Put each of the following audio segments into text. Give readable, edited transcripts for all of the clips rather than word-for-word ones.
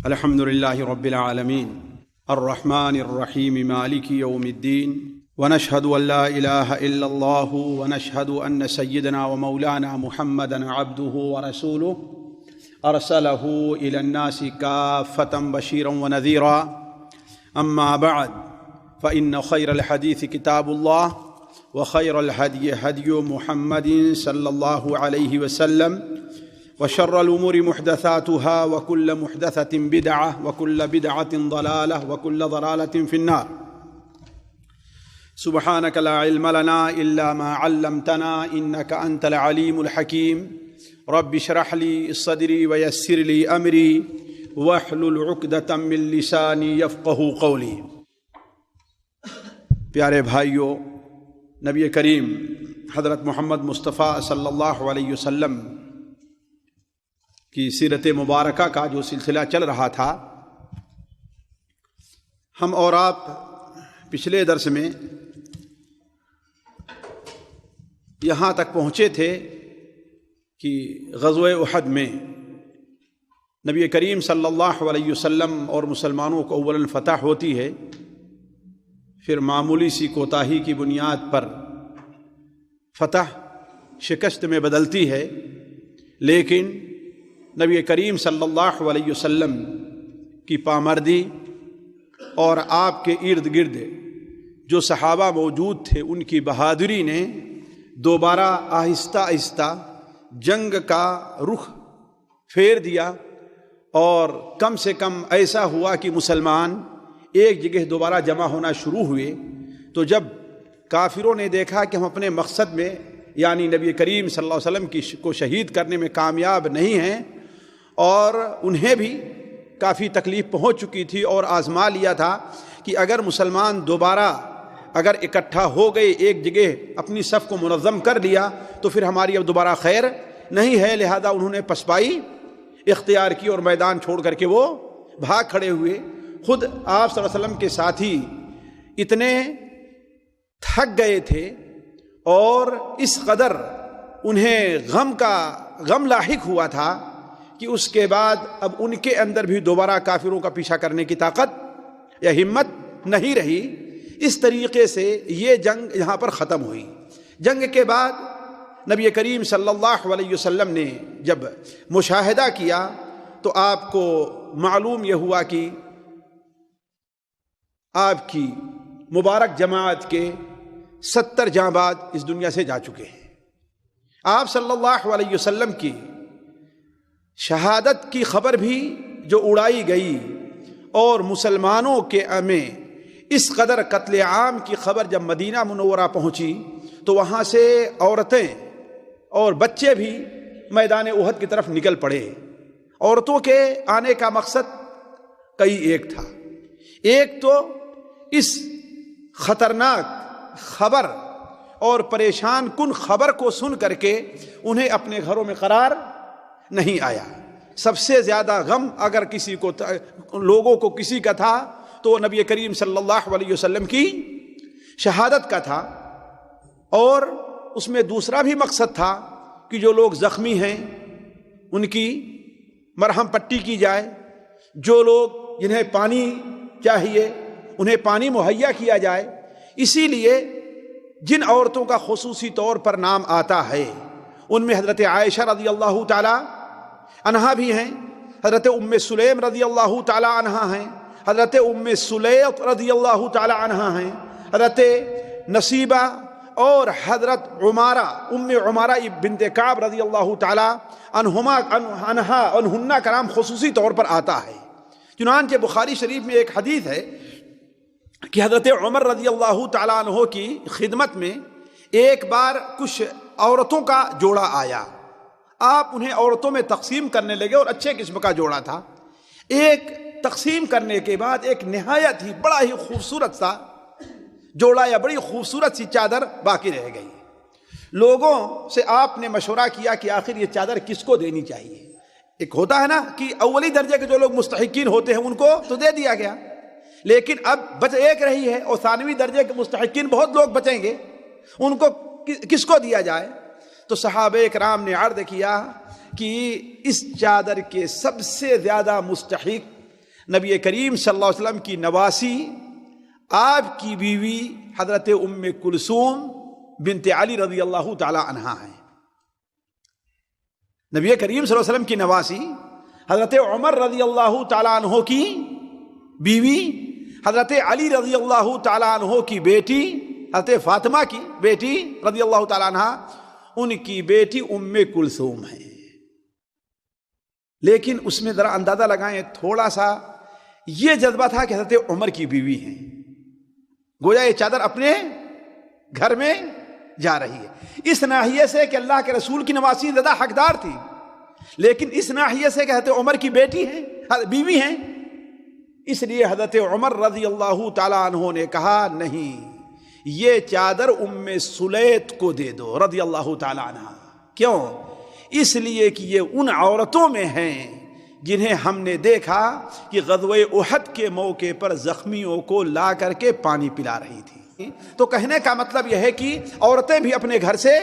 الحمد لله رب العالمين الرحمن الرحيم مالك يوم الدين ونشهد أن لا إله إلا الله ونشهد أن سيدنا ومولانا محمدا عبده ورسوله أرسله إلى الناس كافة بشيرا ونذيرا أما بعد فإن خير الحديث كتاب الله وخير الهدي هدي محمد صلى الله عليه وسلم وشر الأمور محدثاتها وكل محدثة بدعة وكل بدعة ضلالة وكل ضلالة في النار. سبحانك لا علم لنا إلا ما علمتنا إنك أنت العليم الحكيم. رب اشرح لي صدري ويسر لي أمري واحلل عقدة من لساني يفقهوا قولي. پیارے بھائیو، نبی کریم حضرت محمد مصطفیٰ صلی اللہ علیہ وسلم کی سیرت مبارکہ کا جو سلسلہ چل رہا تھا، ہم اور آپ پچھلے درس میں یہاں تک پہنچے تھے کہ غزوہ احد میں نبی کریم صلی اللہ علیہ وسلم اور مسلمانوں کو اولاً فتح ہوتی ہے، پھر معمولی سی کوتاہی کی بنیاد پر فتح شکست میں بدلتی ہے، لیکن نبی کریم صلی اللہ علیہ وسلم کی پامردی اور آپ کے ارد گرد جو صحابہ موجود تھے ان کی بہادری نے دوبارہ آہستہ آہستہ جنگ کا رخ پھیر دیا، اور کم سے کم ایسا ہوا کہ مسلمان ایک جگہ دوبارہ جمع ہونا شروع ہوئے۔ تو جب کافروں نے دیکھا کہ ہم اپنے مقصد میں یعنی نبی کریم صلی اللہ علیہ وسلم کو شہید کرنے میں کامیاب نہیں ہیں، اور انہیں بھی کافی تکلیف پہنچ چکی تھی اور آزما لیا تھا کہ اگر مسلمان دوبارہ اگر اکٹھا ہو گئے، ایک جگہ اپنی صف کو منظم کر لیا تو پھر ہماری اب دوبارہ خیر نہیں ہے، لہذا انہوں نے پسپائی اختیار کی اور میدان چھوڑ کر کے وہ بھاگ کھڑے ہوئے۔ خود آپ صلی اللہ علیہ وسلم کے ساتھی اتنے تھک گئے تھے اور اس قدر انہیں غم لاحق ہوا تھا کہ اس کے بعد اب ان کے اندر بھی دوبارہ کافروں کا پیچھا کرنے کی طاقت یا ہمت نہیں رہی۔ اس طریقے سے یہ جنگ یہاں پر ختم ہوئی۔ جنگ کے بعد نبی کریم صلی اللہ علیہ وسلم نے جب مشاہدہ کیا تو آپ کو معلوم یہ ہوا کہ آپ کی مبارک جماعت کے 70 جانباز اس دنیا سے جا چکے ہیں۔ آپ صلی اللہ علیہ وسلم کی شہادت کی خبر بھی جو اڑائی گئی، اور مسلمانوں کے میں اس قدر قتل عام کی خبر جب مدینہ منورہ پہنچی تو وہاں سے عورتیں اور بچے بھی میدان احد کی طرف نکل پڑے۔ عورتوں کے آنے کا مقصد کئی ایک تھا۔ ایک تو اس خطرناک خبر اور پریشان کن خبر کو سن کر کے انہیں اپنے گھروں میں قرار نہیں آیا۔ سب سے زیادہ غم اگر کسی کو لوگوں کو کسی کا تھا تو نبی کریم صلی اللہ علیہ وسلم کی شہادت کا تھا، اور اس میں دوسرا بھی مقصد تھا کہ جو لوگ زخمی ہیں ان کی مرہم پٹی کی جائے، جو لوگ جنہیں پانی چاہیے انہیں پانی مہیا کیا جائے۔ اسی لیے جن عورتوں کا خصوصی طور پر نام آتا ہے ان میں حضرت عائشہ رضی اللہ تعالی عنہا بھی ہیں، حضرت ام سلیم رضی اللہ تعالی عنہا ہیں، حضرت ام سلیط رضی اللہ تعالی عنہا ہیں، حضرت نصیبہ اور حضرت ام عمارہ بنت کعب رضی اللہ تعالی عنہا کا نام خصوصی طور پر آتا ہے۔ چنانچہ بخاری شریف میں ایک حدیث ہے کہ حضرت عمر رضی اللہ تعالی عنہ کی خدمت میں ایک بار کچھ عورتوں کا جوڑا آیا، آپ انہیں عورتوں میں تقسیم کرنے لگے، اور اچھے قسم کا جوڑا تھا۔ ایک تقسیم کرنے کے بعد ایک نہایت ہی بڑا ہی خوبصورت سا جوڑا یا بڑی خوبصورت سی چادر باقی رہ گئی۔ لوگوں سے آپ نے مشورہ کیا کہ آخر یہ چادر کس کو دینی چاہیے۔ ایک ہوتا ہے نا کہ اولی درجے کے جو لوگ مستحقین ہوتے ہیں ان کو تو دے دیا گیا، لیکن اب بچ ایک رہی ہے اور ثانوی درجے کے مستحقین بہت لوگ بچیں گے، ان کو کس کو دیا جائے؟ تو صحابہ کرام نے عرض کیا کہ اس چادر کے سب سے زیادہ مستحق نبی کریم صلی اللہ علیہ وسلم کی نواسی آپ کی بیوی حضرت ام کلثوم بنت علی رضی اللہ تعالی عنہا ہیں۔ نبی کریم صلی اللہ علیہ وسلم کی نواسی حضرت عمر رضی اللہ تعالی عنہ کی بیوی، حضرت علی رضی اللہ تعالی عنہ کی بیٹی، حضرت فاطمہ کی بیٹی رضی اللہ تعالی عنہ، ان کی بیٹی ام کلثوم ہے۔ لیکن اس میں ذرا اندازہ لگائیں، تھوڑا سا یہ جذبہ تھا کہ حضرت عمر کی بیوی ہیں، گویا یہ چادر اپنے گھر میں جا رہی ہے، اس ناحیے سے کہ اللہ کے رسول کی نواسی زیادہ حقدار تھی، لیکن اس ناحیے سے کہ حضرت عمر کی بیٹی ہیں، بیوی ہیں، اس لیے حضرت عمر رضی اللہ تعالی عنہ نے کہا نہیں، یہ چادر ام سلیت کو دے دو رضی اللہ تعالی عنہ۔ کیوں؟ اس لیے کہ یہ ان عورتوں میں ہیں جنہیں ہم نے دیکھا کہ غزوہ احد کے موقع پر زخمیوں کو لا کر کے پانی پلا رہی تھی۔ تو کہنے کا مطلب یہ ہے کہ عورتیں بھی اپنے گھر سے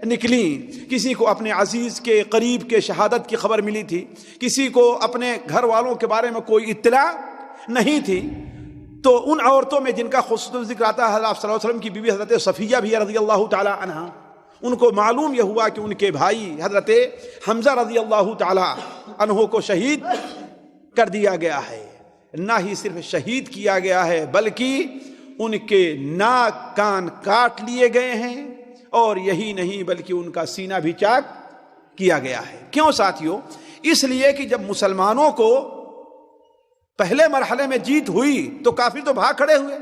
نکلیں، کسی کو اپنے عزیز کے قریب کے شہادت کی خبر ملی تھی، کسی کو اپنے گھر والوں کے بارے میں کوئی اطلاع نہیں تھی، تو ان عورتوں میں جن کا خصوصاً ذکر آتا ہے حضرت صلی اللہ علیہ وسلم کی بیوی حضرت صفیہ بھی رضی اللہ تعالی عنہ، ان کو معلوم یہ ہوا کہ ان کے بھائی حضرت حمزہ رضی اللہ تعالی عنہ کو شہید کر دیا گیا ہے۔ نہ ہی صرف شہید کیا گیا ہے بلکہ ان کے ناک کان کاٹ لیے گئے ہیں، اور یہی نہیں بلکہ ان کا سینہ بھی چاک کیا گیا ہے۔ کیوں ساتھیوں؟ اس لیے کہ جب مسلمانوں کو پہلے مرحلے میں جیت ہوئی تو کافر تو بھاگ کھڑے ہوئے،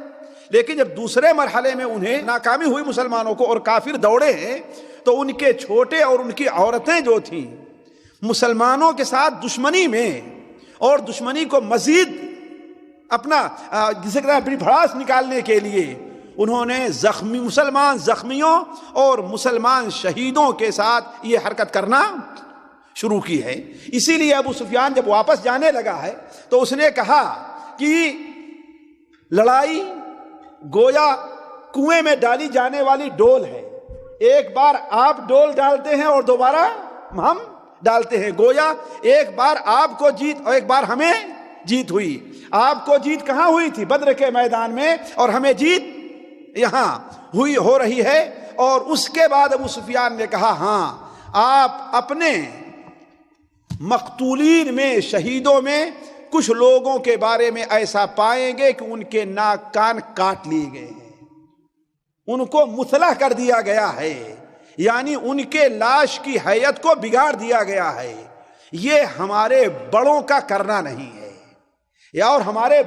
لیکن جب دوسرے مرحلے میں انہیں ناکامی ہوئی مسلمانوں کو اور کافر دوڑے ہیں، تو ان کے چھوٹے اور ان کی عورتیں جو تھیں مسلمانوں کے ساتھ دشمنی میں، اور دشمنی کو مزید اپنا جسے کہتے ہیں اپنی بھڑاس نکالنے کے لیے انہوں نے مسلمان زخمیوں اور مسلمان شہیدوں کے ساتھ یہ حرکت کرنا شروع کی ہے۔ اسی لیے ابو سفیان جب واپس جانے لگا ہے تو اس نے کہا کہ لڑائی گویا کنویں میں ڈالی جانے والی ڈول ہے، ایک بار آپ ڈول ڈالتے ہیں اور دوبارہ ہم ڈالتے ہیں، گویا ایک بار آپ کو جیت اور ایک بار ہمیں جیت ہوئی۔ آپ کو جیت کہاں ہوئی تھی؟ بدر کے میدان میں، اور ہمیں جیت یہاں ہو رہی ہے۔ اور اس کے بعد ابو سفیان نے کہا ہاں، آپ اپنے مقتولین میں، شہیدوں میں کچھ لوگوں کے بارے میں ایسا پائیں گے کہ ان کے ناک کان کاٹ لیے گئے ہیں، ان کو مثلہ کر دیا گیا ہے، یعنی ان کے لاش کی حیت کو بگاڑ دیا گیا ہے۔ یہ ہمارے بڑوں کا کرنا نہیں ہے، یا اور ہمارے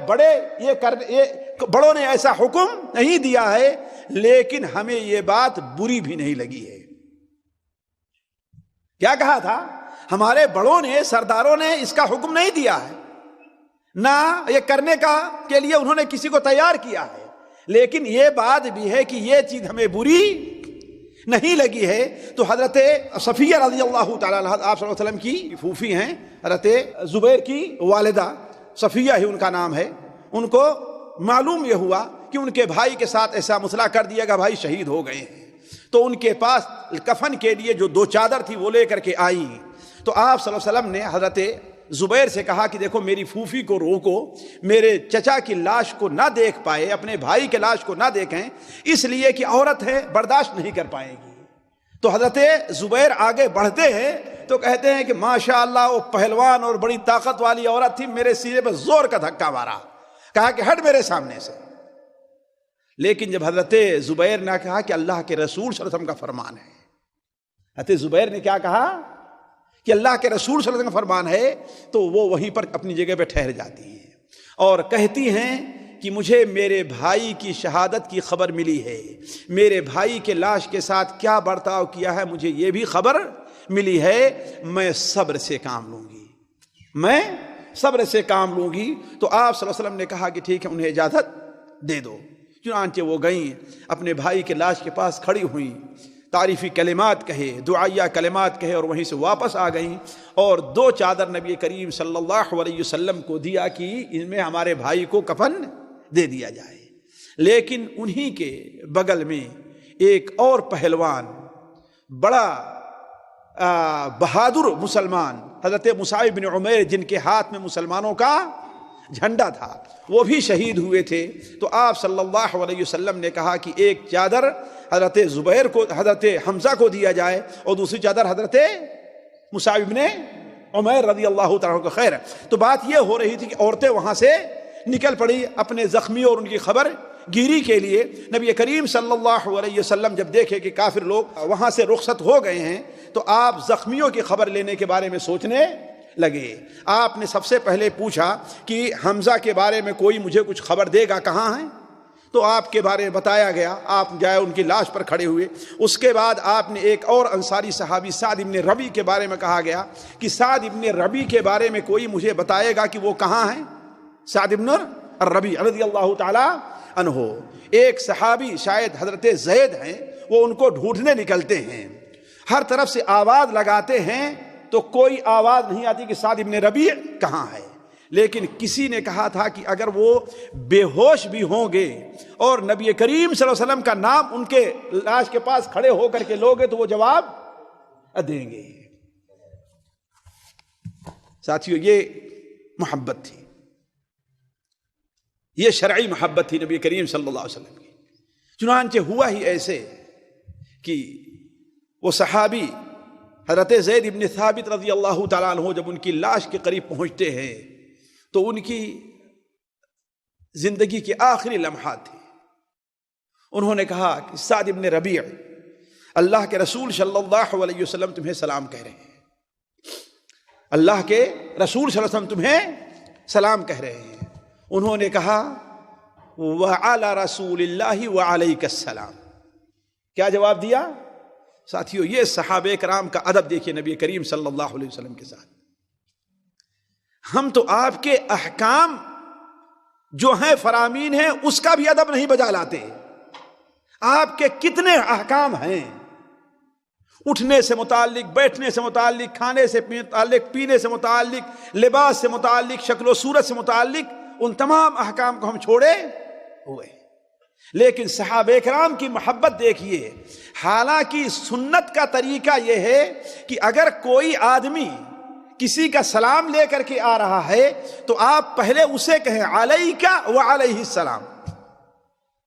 بڑوں نے ایسا حکم نہیں دیا ہے، لیکن ہمیں یہ بات بری بھی نہیں لگی ہے۔ کیا کہا تھا؟ ہمارے بڑوں نے، سرداروں نے اس کا حکم نہیں دیا ہے، نہ یہ کرنے کے لیے انہوں نے کسی کو تیار کیا ہے، لیکن یہ بات بھی ہے کہ یہ چیز ہمیں بری نہیں لگی ہے۔ تو حضرت صفیہ رضی اللہ تعالیٰ عنہ آپ صلی اللہ علیہ وسلم کی پھوپھی ہیں، حضرت زبیر کی والدہ صفیہ ہی ان کا نام ہے، ان کو معلوم یہ ہوا کہ ان کے بھائی کے ساتھ ایسا مسئلہ کر دیا گا، بھائی شہید ہو گئے ہیں، تو ان کے پاس کفن کے لیے جو 2 چادر تھی وہ لے کر کے آئیں۔ تو آپ صلی اللہ علیہ وسلم نے حضرت زبیر سے کہا کہ دیکھو میری پھوپھی کو روکو، میرے چچا کی لاش کو نہ دیکھ پائے، اپنے بھائی کے لاش کو نہ دیکھیں، اس لیے کہ عورت ہے، برداشت نہیں کر پائے گی۔ تو حضرت زبیر آگے بڑھتے ہیں تو کہتے ہیں کہ ماشاءاللہ وہ پہلوان اور بڑی طاقت والی عورت تھی، میرے سینے پہ زور کا دھکا مارا، کہا کہ ہٹ میرے سامنے سے۔ لیکن جب حضرت زبیر نے کہا کہ اللہ کے رسول صلی اللہ علیہ وسلم کا فرمان ہے، حضرت زبیر نے کیا کہا کہ اللہ کے رسول صلی اللہ علیہ وسلم کا فرمان ہے، تو وہ وہیں پر اپنی جگہ پہ ٹھہر جاتی ہیں اور کہتی ہیں کہ مجھے میرے بھائی کی شہادت کی خبر ملی ہے، میرے بھائی کے لاش کے ساتھ کیا برتاؤ کیا ہے مجھے یہ بھی خبر ملی ہے، میں صبر سے کام لوں گی، میں صبر سے کام لوں گی۔ تو آپ صلی اللہ علیہ وسلم نے کہا کہ ٹھیک ہے، انہیں اجازت دے دو۔ چنانچہ وہ گئیں، اپنے بھائی کے لاش کے پاس کھڑی ہوئیں، تعریفی کلمات کہے، دعائیہ کلمات کہے، اور وہیں سے واپس آ گئیں، اور 2 چادر نبی کریم صلی اللہ علیہ وسلم کو دیا کہ ان میں ہمارے بھائی کو کفن دے دیا جائے۔ لیکن انہی کے بغل میں ایک اور پہلوان، بڑا بہادر مسلمان، حضرت مصعب بن عمیر، جن کے ہاتھ میں مسلمانوں کا جھنڈا تھا، وہ بھی شہید ہوئے تھے۔ تو آپ صلی اللہ علیہ وسلم نے کہا کہ ایک چادر حضرت زبیر کو، حضرت حمزہ کو دیا جائے، اور دوسری چادر حضرت مصعب بن عمیر رضی اللہ تعالیٰ کو۔ خیر، تو بات یہ ہو رہی تھی کہ عورتیں وہاں سے نکل پڑی اپنے زخمیوں اور ان کی خبر گیری کے لیے۔ نبی کریم صلی اللہ علیہ وسلم جب دیکھے کہ کافر لوگ وہاں سے رخصت ہو گئے ہیں تو آپ زخمیوں کی خبر لینے کے بارے میں سوچنے لگے۔ آپ نے سب سے پہلے پوچھا کہ حمزہ کے بارے میں کوئی مجھے کچھ خبر دے گا، کہاں ہیں؟ تو آپ کے بارے میں بتایا گیا، آپ جائے ان کی لاش پر کھڑے ہوئے۔ اس کے بعد آپ نے ایک اور انصاری صحابی سعد ابن ربیع کے بارے میں کہا گیا کہ سعد ابن ربیع کے بارے میں کوئی مجھے بتائے گا کہ وہ کہاں ہیں؟ سعد ابن الربیع رضی اللہ تعالی عنہ، ایک صحابی شاید حضرت زید ہیں، وہ ان کو ڈھونڈنے نکلتے ہیں، ہر طرف سے آواز لگاتے ہیں تو کوئی آواز نہیں آتی کہ سعد ابن ربیع کہاں ہے۔ لیکن کسی نے کہا تھا کہ اگر وہ بے ہوش بھی ہوں گے اور نبی کریم صلی اللہ علیہ وسلم کا نام ان کے لاش کے پاس کھڑے ہو کر کے لوگے تو وہ جواب دیں گے۔ ساتھیو، یہ محبت تھی، یہ شرعی محبت تھی نبی کریم صلی اللہ علیہ وسلم کی۔ چنانچہ ہوا ہی ایسے کہ وہ صحابی حضرت زید ابن ثابت رضی اللہ تعالیٰ عنہ جب ان کی لاش کے قریب پہنچتے ہیں تو ان کی زندگی کے آخری لمحات تھے۔ انہوں نے کہا کہ سعد ابن ربیع، اللہ کے رسول صلی اللہ علیہ وسلم تمہیں سلام کہہ رہے ہیں، اللہ کے رسول صلی اللہ علیہ وسلم تمہیں سلام کہہ رہے ہیں۔ انہوں نے کہا وعلی رسول اللہ وعلیک السلام۔ کیا جواب دیا؟ ساتھیو، یہ صحابہ کرام کا ادب دیکھیے نبی کریم صلی اللہ علیہ وسلم کے ساتھ۔ ہم تو آپ کے احکام جو ہیں فرامین ہیں اس کا بھی ادب نہیں بجا لاتے۔ آپ کے کتنے احکام ہیں، اٹھنے سے متعلق، بیٹھنے سے متعلق، کھانے سے متعلق، پینے سے متعلق، لباس سے متعلق، شکل و صورت سے متعلق، ان تمام احکام کو ہم چھوڑے ہوئے۔ لیکن صحابہ کرام کی محبت دیکھیے، حالانکہ سنت کا طریقہ یہ ہے کہ اگر کوئی آدمی کسی کا سلام لے کر کے آ رہا ہے تو آپ پہلے اسے کہیں علیکہ وعلیہ السلام۔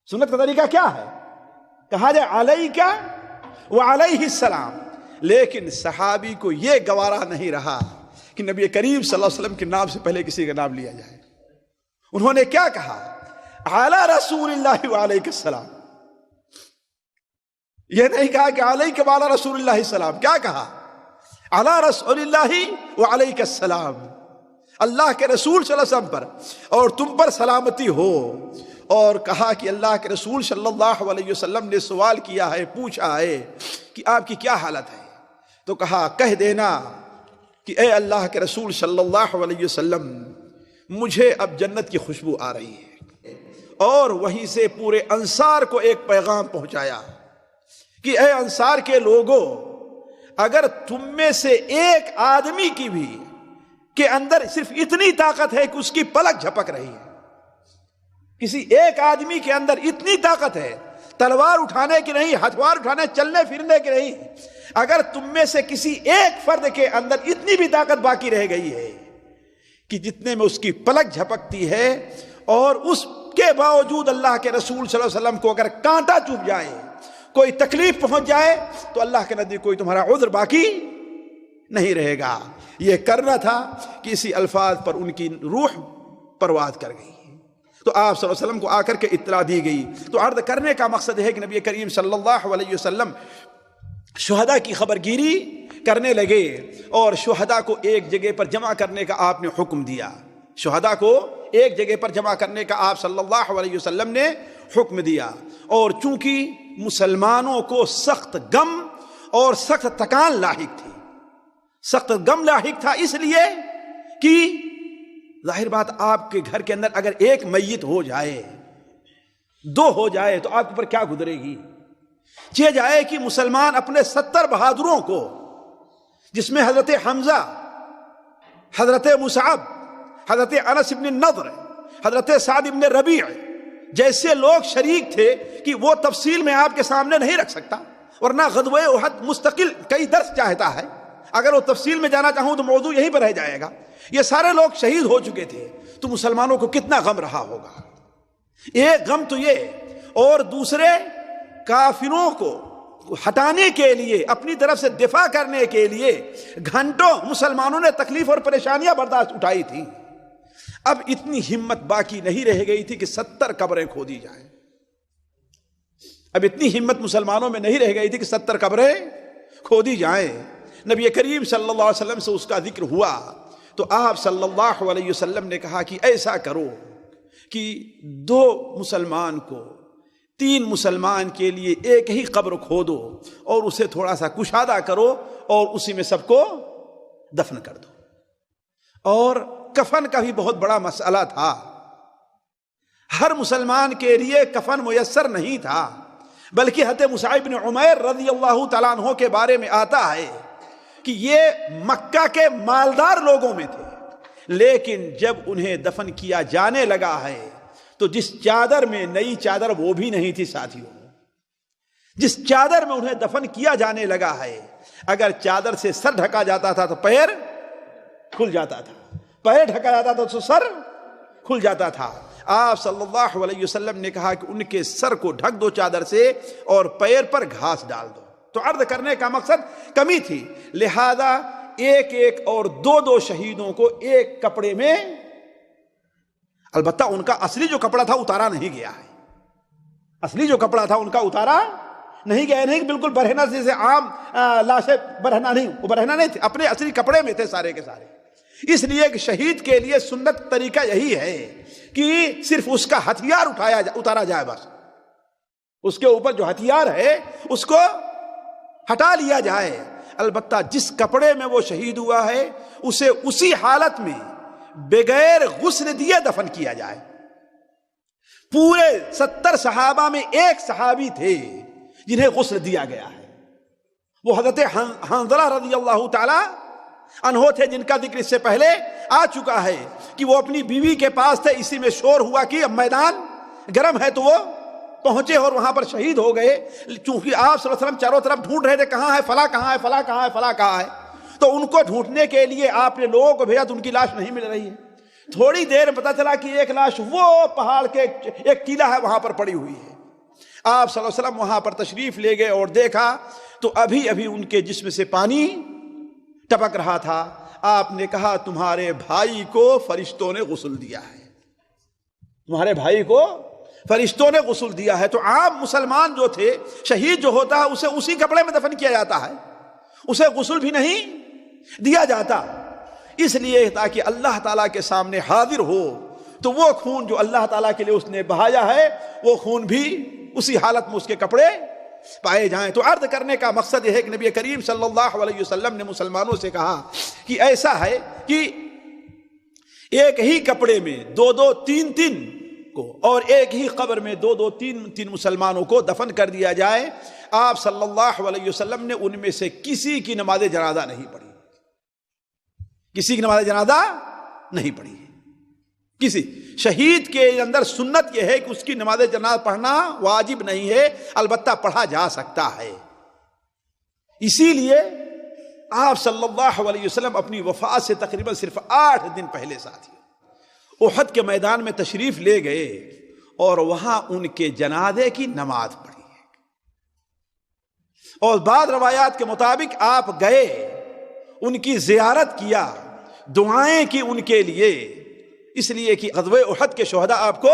سنت کا طریقہ کیا ہے؟ کہا جائے علیکہ وعلیہ السلام۔ لیکن صحابی کو یہ گوارا نہیں رہا کہ نبی کریم صلی اللہ علیہ وسلم کے نام سے پہلے کسی کا نام لیا جائے۔ انہوں نے کیا کہا؟ علی رسول اللہ وعلیہ السلام۔ یہ نہیں کہا کہ علیک وعلی رسول اللہ السلام، کیا کہا؟ علی رسول اللہ وعلیہ السلام، اللہ کے رسول صلی اللہ علیہ وسلم پر اور تم پر سلامتی ہو۔ اور کہا کہ اللہ کے رسول صلی اللہ علیہ وسلم نے سوال کیا ہے، پوچھا ہے کہ آپ کی کیا حالت ہے؟ تو کہا کہہ دینا کہ اے اللہ کے رسول صلی اللہ علیہ وسلم، مجھے اب جنت کی خوشبو آ رہی ہے۔ اور وہیں سے پورے انصار کو ایک پیغام پہنچایا کہ اے انصار کے لوگوں، اگر تم میں سے ایک آدمی کی بھی کے اندر صرف اتنی طاقت ہے کہ اس کی پلک جھپک رہی ہے، کسی ایک آدمی کے اندر اتنی طاقت ہے، تلوار اٹھانے کی نہیں، ہتھوار اٹھانے، چلنے پھرنے کی نہیں، اگر تم میں سے کسی ایک فرد کے اندر اتنی بھی طاقت باقی رہ گئی ہے کہ جتنے میں اس کی پلک جھپکتی ہے، اور اس کے باوجود اللہ کے رسول صلی اللہ علیہ وسلم کو اگر کانٹا چبھ جائے، کوئی تکلیف پہنچ جائے، تو اللہ کے نزدیک کوئی تمہارا عذر باقی نہیں رہے گا۔ یہ کرنا تھا کہ اسی الفاظ پر ان کی روح پرواز کر گئی۔ تو آپ صلی اللہ علیہ وسلم کو آ کر کے اطلاع دی گئی۔ تو عرض کرنے کا مقصد ہے کہ نبی کریم صلی اللہ علیہ وسلم شہداء کی خبر گیری کرنے لگے، اور شہداء کو ایک جگہ پر جمع کرنے کا آپ نے حکم دیا۔ شہداء کو ایک جگہ پر جمع کرنے کا آپ صلی اللہ علیہ وسلم نے حکم دیا۔ اور چونکہ مسلمانوں کو سخت غم اور سخت تکان لاحق تھی، سخت غم لاحق تھا، اس لیے کہ ظاہر بات آپ کے گھر کے اندر اگر ایک میت ہو جائے، دو ہو جائے، تو آپ کے اوپر کیا گزرے گی؟ یہ جائے کہ مسلمان اپنے 70 بہادروں کو، جس میں حضرت حمزہ، حضرت مصعب، حضرت انس بن النضر، حضرت سعد بن ربیع جیسے لوگ شریک تھے کہ وہ تفصیل میں آپ کے سامنے نہیں رکھ سکتا، ورنہ غزوہ احد مستقل کئی درس چاہتا ہے، اگر وہ تفصیل میں جانا چاہوں تو موضوع یہیں پر رہ جائے گا۔ یہ سارے لوگ شہید ہو چکے تھے، تو مسلمانوں کو کتنا غم رہا ہوگا. ایک غم تو یہ، اور دوسرے کافروں کو ہٹانے کے لیے، اپنی طرف سے دفاع کرنے کے لیے گھنٹوں مسلمانوں نے تکلیف اور پریشانیاں برداشت اٹھائی تھی. اب اتنی ہمت باقی نہیں رہ گئی تھی کہ 70 قبریں کھودی جائیں. اب اتنی ہمت مسلمانوں میں نہیں رہ گئی تھی کہ 70 قبریں کھودی جائیں. نبی کریم صلی اللہ علیہ وسلم سے اس کا ذکر ہوا تو آپ صلی اللہ علیہ وسلم نے کہا کہ ایسا کرو کہ 2 مسلمان کو 3 مسلمان کے لیے ایک ہی قبر کھودو اور اسے تھوڑا سا کشادہ کرو اور اسی میں سب کو دفن کر دو. اور کفن کا بھی بہت بڑا مسئلہ تھا. ہر مسلمان کے لیے کفن میسر نہیں تھا، بلکہ حضرت مصعب بن عمیر رضی اللہ تعالیٰ عنہ کے بارے میں آتا ہے کہ یہ مکہ کے مالدار لوگوں میں تھے، لیکن جب انہیں دفن کیا جانے لگا ہے تو جس چادر میں، نئی چادر وہ بھی نہیں تھی ساتھیوں، جس چادر میں انہیں دفن کیا جانے لگا ہے، اگر چادر سے سر ڈھکا جاتا تھا تو پیر کھل جاتا تھا، پیر ڈھکا جاتا تھا تو سر کھل جاتا تھا. آپ صلی اللہ علیہ وسلم نے کہا کہ ان کے سر کو ڈھک دو چادر سے اور پیر پر گھاس ڈال دو. تو عرض کرنے کا مقصد کمی تھی، لہذا ایک ایک اور 2 شہیدوں کو ایک کپڑے میں، البتہ ان کا اصلی جو کپڑا تھا اتارا نہیں گیا ہے، اصلی جو کپڑا تھا ان کا اتارا نہیں گیا. نہیں بالکل برہنہ جیسے عام لاشیں برہنہ نہیں، وہ برہنہ نہیں تھے، اپنے اصلی کپڑے میں تھے سارے کے سارے. اس لیے کہ شہید کے لیے سنت طریقہ یہی ہے کہ صرف اس کا ہتھیار اتارا جائے، بس اس کے اوپر جو ہتھیار ہے اس کو ہٹا لیا جائے. البتہ جس کپڑے میں وہ شہید ہوا ہے اسے اسی حالت میں بغیر غسل دیے دفن کیا جائے. پورے 70 صحابہ میں ایک صحابی تھے جنہیں غسل دیا گیا ہے، وہ حضرت حنظلہ رضی اللہ تعالی عنہ تھے، جن کا ذکر اس سے پہلے آ چکا ہے کہ وہ اپنی بیوی کے پاس تھے. اسی میں شور ہوا کہ اب میدان گرم ہے تو وہ پہنچے اور وہاں پر شہید ہو گئے. چونکہ آپ صلی اللہ علیہ وسلم چاروں طرف ڈھونڈ رہے تھے کہاں ہے فلاں، کہاں ہے فلاں، کہاں ہے فلاں، کہاں ہے. تو ان کو ڈھونڈنے کے لیے آپ نے لوگوں کو بھیجا تو ان کی لاش نہیں مل رہی ہے. تھوڑی دیر میں پتا چلا کہ ایک لاش وہ پہاڑ کے ایک ٹیلا ہے وہاں پر پڑی ہوئی ہے. آپ صلی اللہ علیہ وسلم وہاں پر تشریف لے گئے اور دیکھا تو ابھی ان کے جسم سے پانی ٹپک رہا تھا. آپ نے کہا تمہارے بھائی کو فرشتوں نے غسل دیا ہے، تمہارے بھائی کو فرشتوں نے غسل دیا ہے. تو عام مسلمان جو تھے، شہید جو ہوتا ہے اسے اسی کپڑے میں دفن کیا جاتا ہے، اسے غسل بھی نہیں دیا جاتا، اس لیے تاکہ اللہ تعالیٰ کے سامنے حاضر ہو تو وہ خون جو اللہ تعالیٰ کے لیے اس نے بہایا ہے وہ خون بھی اسی حالت میں اس کے کپڑے پائے جائیں. تو عرض کرنے کا مقصد یہ ہے کہ نبی کریم صلی اللہ علیہ وسلم نے مسلمانوں سے کہا کہ ایسا ہے کہ ایک ہی کپڑے میں 2 3 کو اور ایک ہی قبر میں 2 3 مسلمانوں کو دفن کر دیا جائے. آپ صلی اللہ علیہ وسلم نے ان میں سے کسی کی نماز جنازہ نہیں پڑھی، کسی کی نماز جنازہ نہیں پڑھی. کسی شہید کے اندر سنت یہ ہے کہ اس کی نماز جنازہ پڑھنا واجب نہیں ہے، البتہ پڑھا جا سکتا ہے. اسی لیے آپ صلی اللہ علیہ وسلم اپنی وفات سے تقریباً صرف 8 دن پہلے ساتھی احد کے میدان میں تشریف لے گئے اور وہاں ان کے جنازے کی نماز پڑھی ہے. اور بعض روایات کے مطابق آپ گئے، ان کی زیارت کیا، دعائیں کی ان کے لیے، اس لیے کہ غزوہ احد کے شہداء آپ کو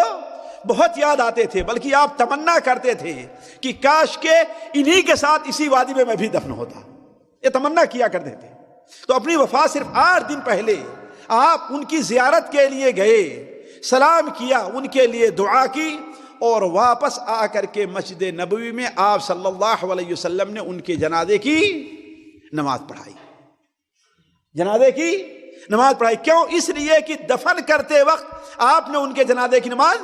بہت یاد آتے تھے، بلکہ آپ تمنا کرتے تھے کہ کاش کے انہی کے ساتھ اسی وادی میں میں بھی دفن ہوتا، یہ تمنا کیا کرتے تھے. تو اپنی وفات صرف 8 دن پہلے آپ ان کی زیارت کے لیے گئے، سلام کیا، ان کے لیے دعا کی اور واپس آ کر کے مسجد نبوی میں آپ صلی اللہ علیہ وسلم نے ان کے جنازے کی نماز پڑھائی. جنازے کی نماز پڑھائی کیوں؟ اس لیے کہ دفن کرتے وقت آپ نے ان کے جنازے کی نماز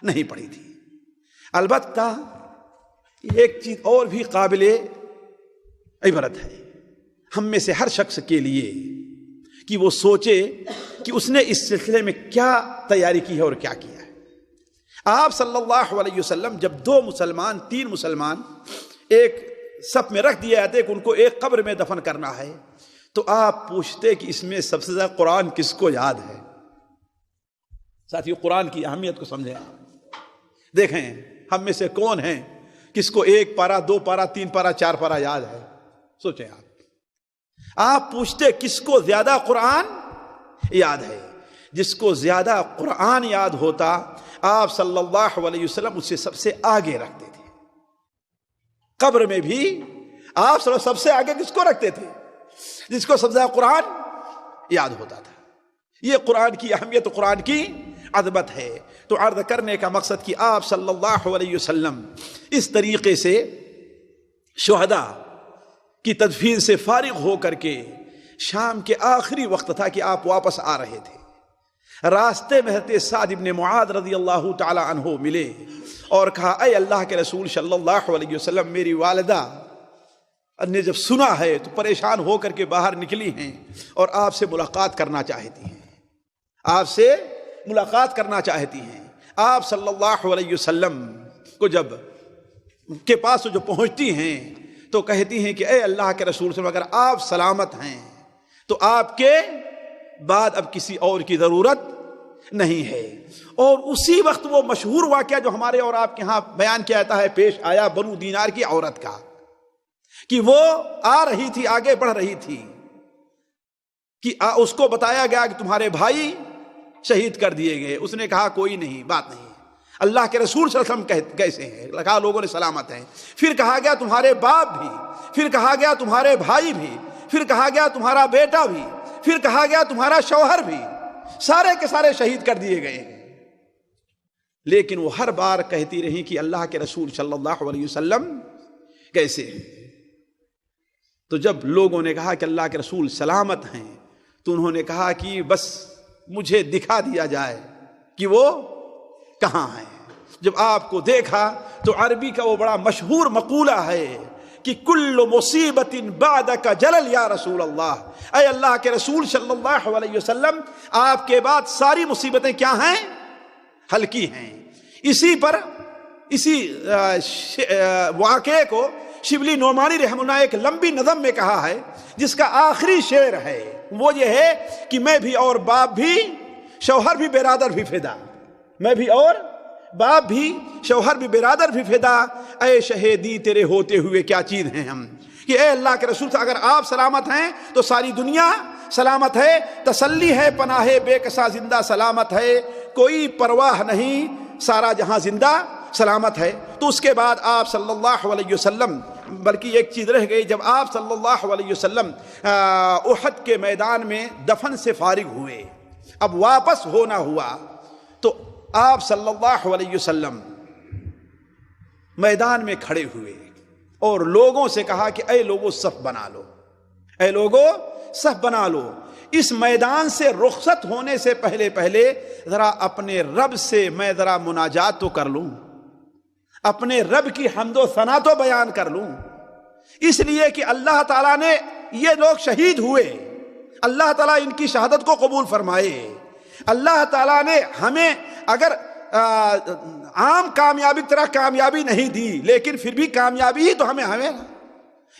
نہیں پڑھی تھی. البتہ ایک چیز اور بھی قابل عبرت ہے ہم میں سے ہر شخص کے لیے کہ وہ سوچے کہ اس نے اس سلسلے میں کیا تیاری کی ہے اور کیا کیا ہے. آپ صلی اللہ علیہ وسلم جب 2 مسلمان 3 مسلمان ایک صف میں رکھ دیے جاتے کہ ان کو ایک قبر میں دفن کرنا ہے، تو آپ پوچھتے کہ اس میں سب سے زیادہ قرآن کس کو یاد ہے؟ ساتھیو قرآن کی اہمیت کو سمجھیں. دیکھیں ہم میں سے کون ہیں کس کو 1 پارہ 2 پارہ 3 پارہ 4 پارہ یاد ہے؟ سوچیں آپ پوچھتے کس کو زیادہ قرآن یاد ہے؟ جس کو زیادہ قرآن یاد ہوتا آپ صلی اللہ علیہ وسلم اسے سب سے آگے رکھتے تھے. قبر میں بھی آپ سب سے آگے کس کو رکھتے تھے؟ جس کو سب سے زیادہ قرآن یاد ہوتا تھا. یہ قرآن کی اہمیت، قرآن کی عظمت ہے. تو عرض کرنے کا مقصد کہ آپ صلی اللہ علیہ وسلم اس طریقے سے شہداء کی تدفین سے فارغ ہو کر کے شام کے آخری وقت تھا کہ آپ واپس آ رہے تھے. راستے میں حضرت سعد بن معاذ رضی اللہ تعالی عنہ ملے اور کہا اے اللہ کے رسول صلی اللہ علیہ وسلم، میری والدہ نے جب سنا ہے تو پریشان ہو کر کے باہر نکلی ہیں اور آپ سے ملاقات کرنا چاہتی ہیں. آپ سے ملاقات کرنا چاہتی ہیں. آپ صلی اللہ علیہ وسلم کو جب کے پاس جو پہنچتی ہیں تو کہتی ہیں کہ اے اللہ کے رسول صلی اللہ علیہ وسلم، اگر آپ سلامت ہیں تو آپ کے بعد اب کسی اور کی ضرورت نہیں ہے. اور اسی وقت وہ مشہور واقعہ جو ہمارے اور آپ کے ہاں بیان کیا جاتا ہے پیش آیا بنو دینار کی عورت کا، کہ وہ آ رہی تھی، آگے بڑھ رہی تھی، کہ اس کو بتایا گیا کہ تمہارے بھائی شہید کر دیے گئے. اس نے کہا کوئی نہیں، بات نہیں، اللہ کے رسول صلی اللہ علیہ وسلم کیسے ہیں؟ کہا لوگوں نے سلامت ہیں. پھر کہا گیا تمہارے باپ بھی، پھر کہا گیا تمہارے بھائی بھی، پھر کہا گیا تمہارا بیٹا بھی، پھر کہا گیا تمہارا شوہر بھی، سارے کے سارے شہید کر دیے گئے ہیں. لیکن وہ ہر بار کہتی رہی کہ اللہ کے رسول صلی اللہ علیہ وسلم کیسے ہیں. تو جب لوگوں نے کہا کہ اللہ کے رسول سلامت ہیں تو انہوں نے کہا کہ بس مجھے دکھا دیا جائے کہ وہ کہاں ہیں. جب آپ کو دیکھا تو عربی کا وہ بڑا مشہور مقولہ ہے کہ کل مصیبت بعدک جلل یا رسول اللہ، اے اللہ کے رسول صلی اللہ علیہ وسلم آپ کے بعد ساری مصیبتیں کیا ہیں؟ ہلکی ہیں. اسی واقعے کو شبلی نعمانی رحمہ اللہ ایک لمبی نظم میں کہا ہے جس کا آخری شعر ہے وہ یہ ہے کہ میں بھی اور باپ بھی شوہر بھی برادر بھی فدا، میں بھی اور باپ بھی شوہر بھی برادر بھی فدا، اے شہیدی تیرے ہوتے ہوئے کیا چیز ہیں ہم. کہ اے اللہ کے رسول اگر آپ سلامت ہیں تو ساری دنیا سلامت ہے، تسلی ہے پناہ بے کسا زندہ سلامت ہے، کوئی پرواہ نہیں سارا جہاں زندہ سلامت ہے. تو اس کے بعد آپ صلی اللہ علیہ وسلم، بلکہ ایک چیز رہ گئی، جب آپ صلی اللہ علیہ وسلم احد کے میدان میں دفن سے فارغ ہوئے، اب واپس ہونا ہوا، تو آپ صلی اللہ علیہ وسلم میدان میں کھڑے ہوئے اور لوگوں سے کہا کہ اے لوگوں صف بنا لو، اے لوگوں صف بنا لو. اس میدان سے رخصت ہونے سے پہلے ذرا اپنے رب سے میں ذرا مناجات تو کر لوں، اپنے رب کی حمد و ثنا تو بیان کر لوں. اس لیے کہ اللہ تعالیٰ نے یہ لوگ شہید ہوئے، اللہ تعالیٰ ان کی شہادت کو قبول فرمائے. اللہ تعالیٰ نے ہمیں اگر عام کامیابی کی طرح کامیابی نہیں دی لیکن پھر بھی کامیابی ہی تو ہمیں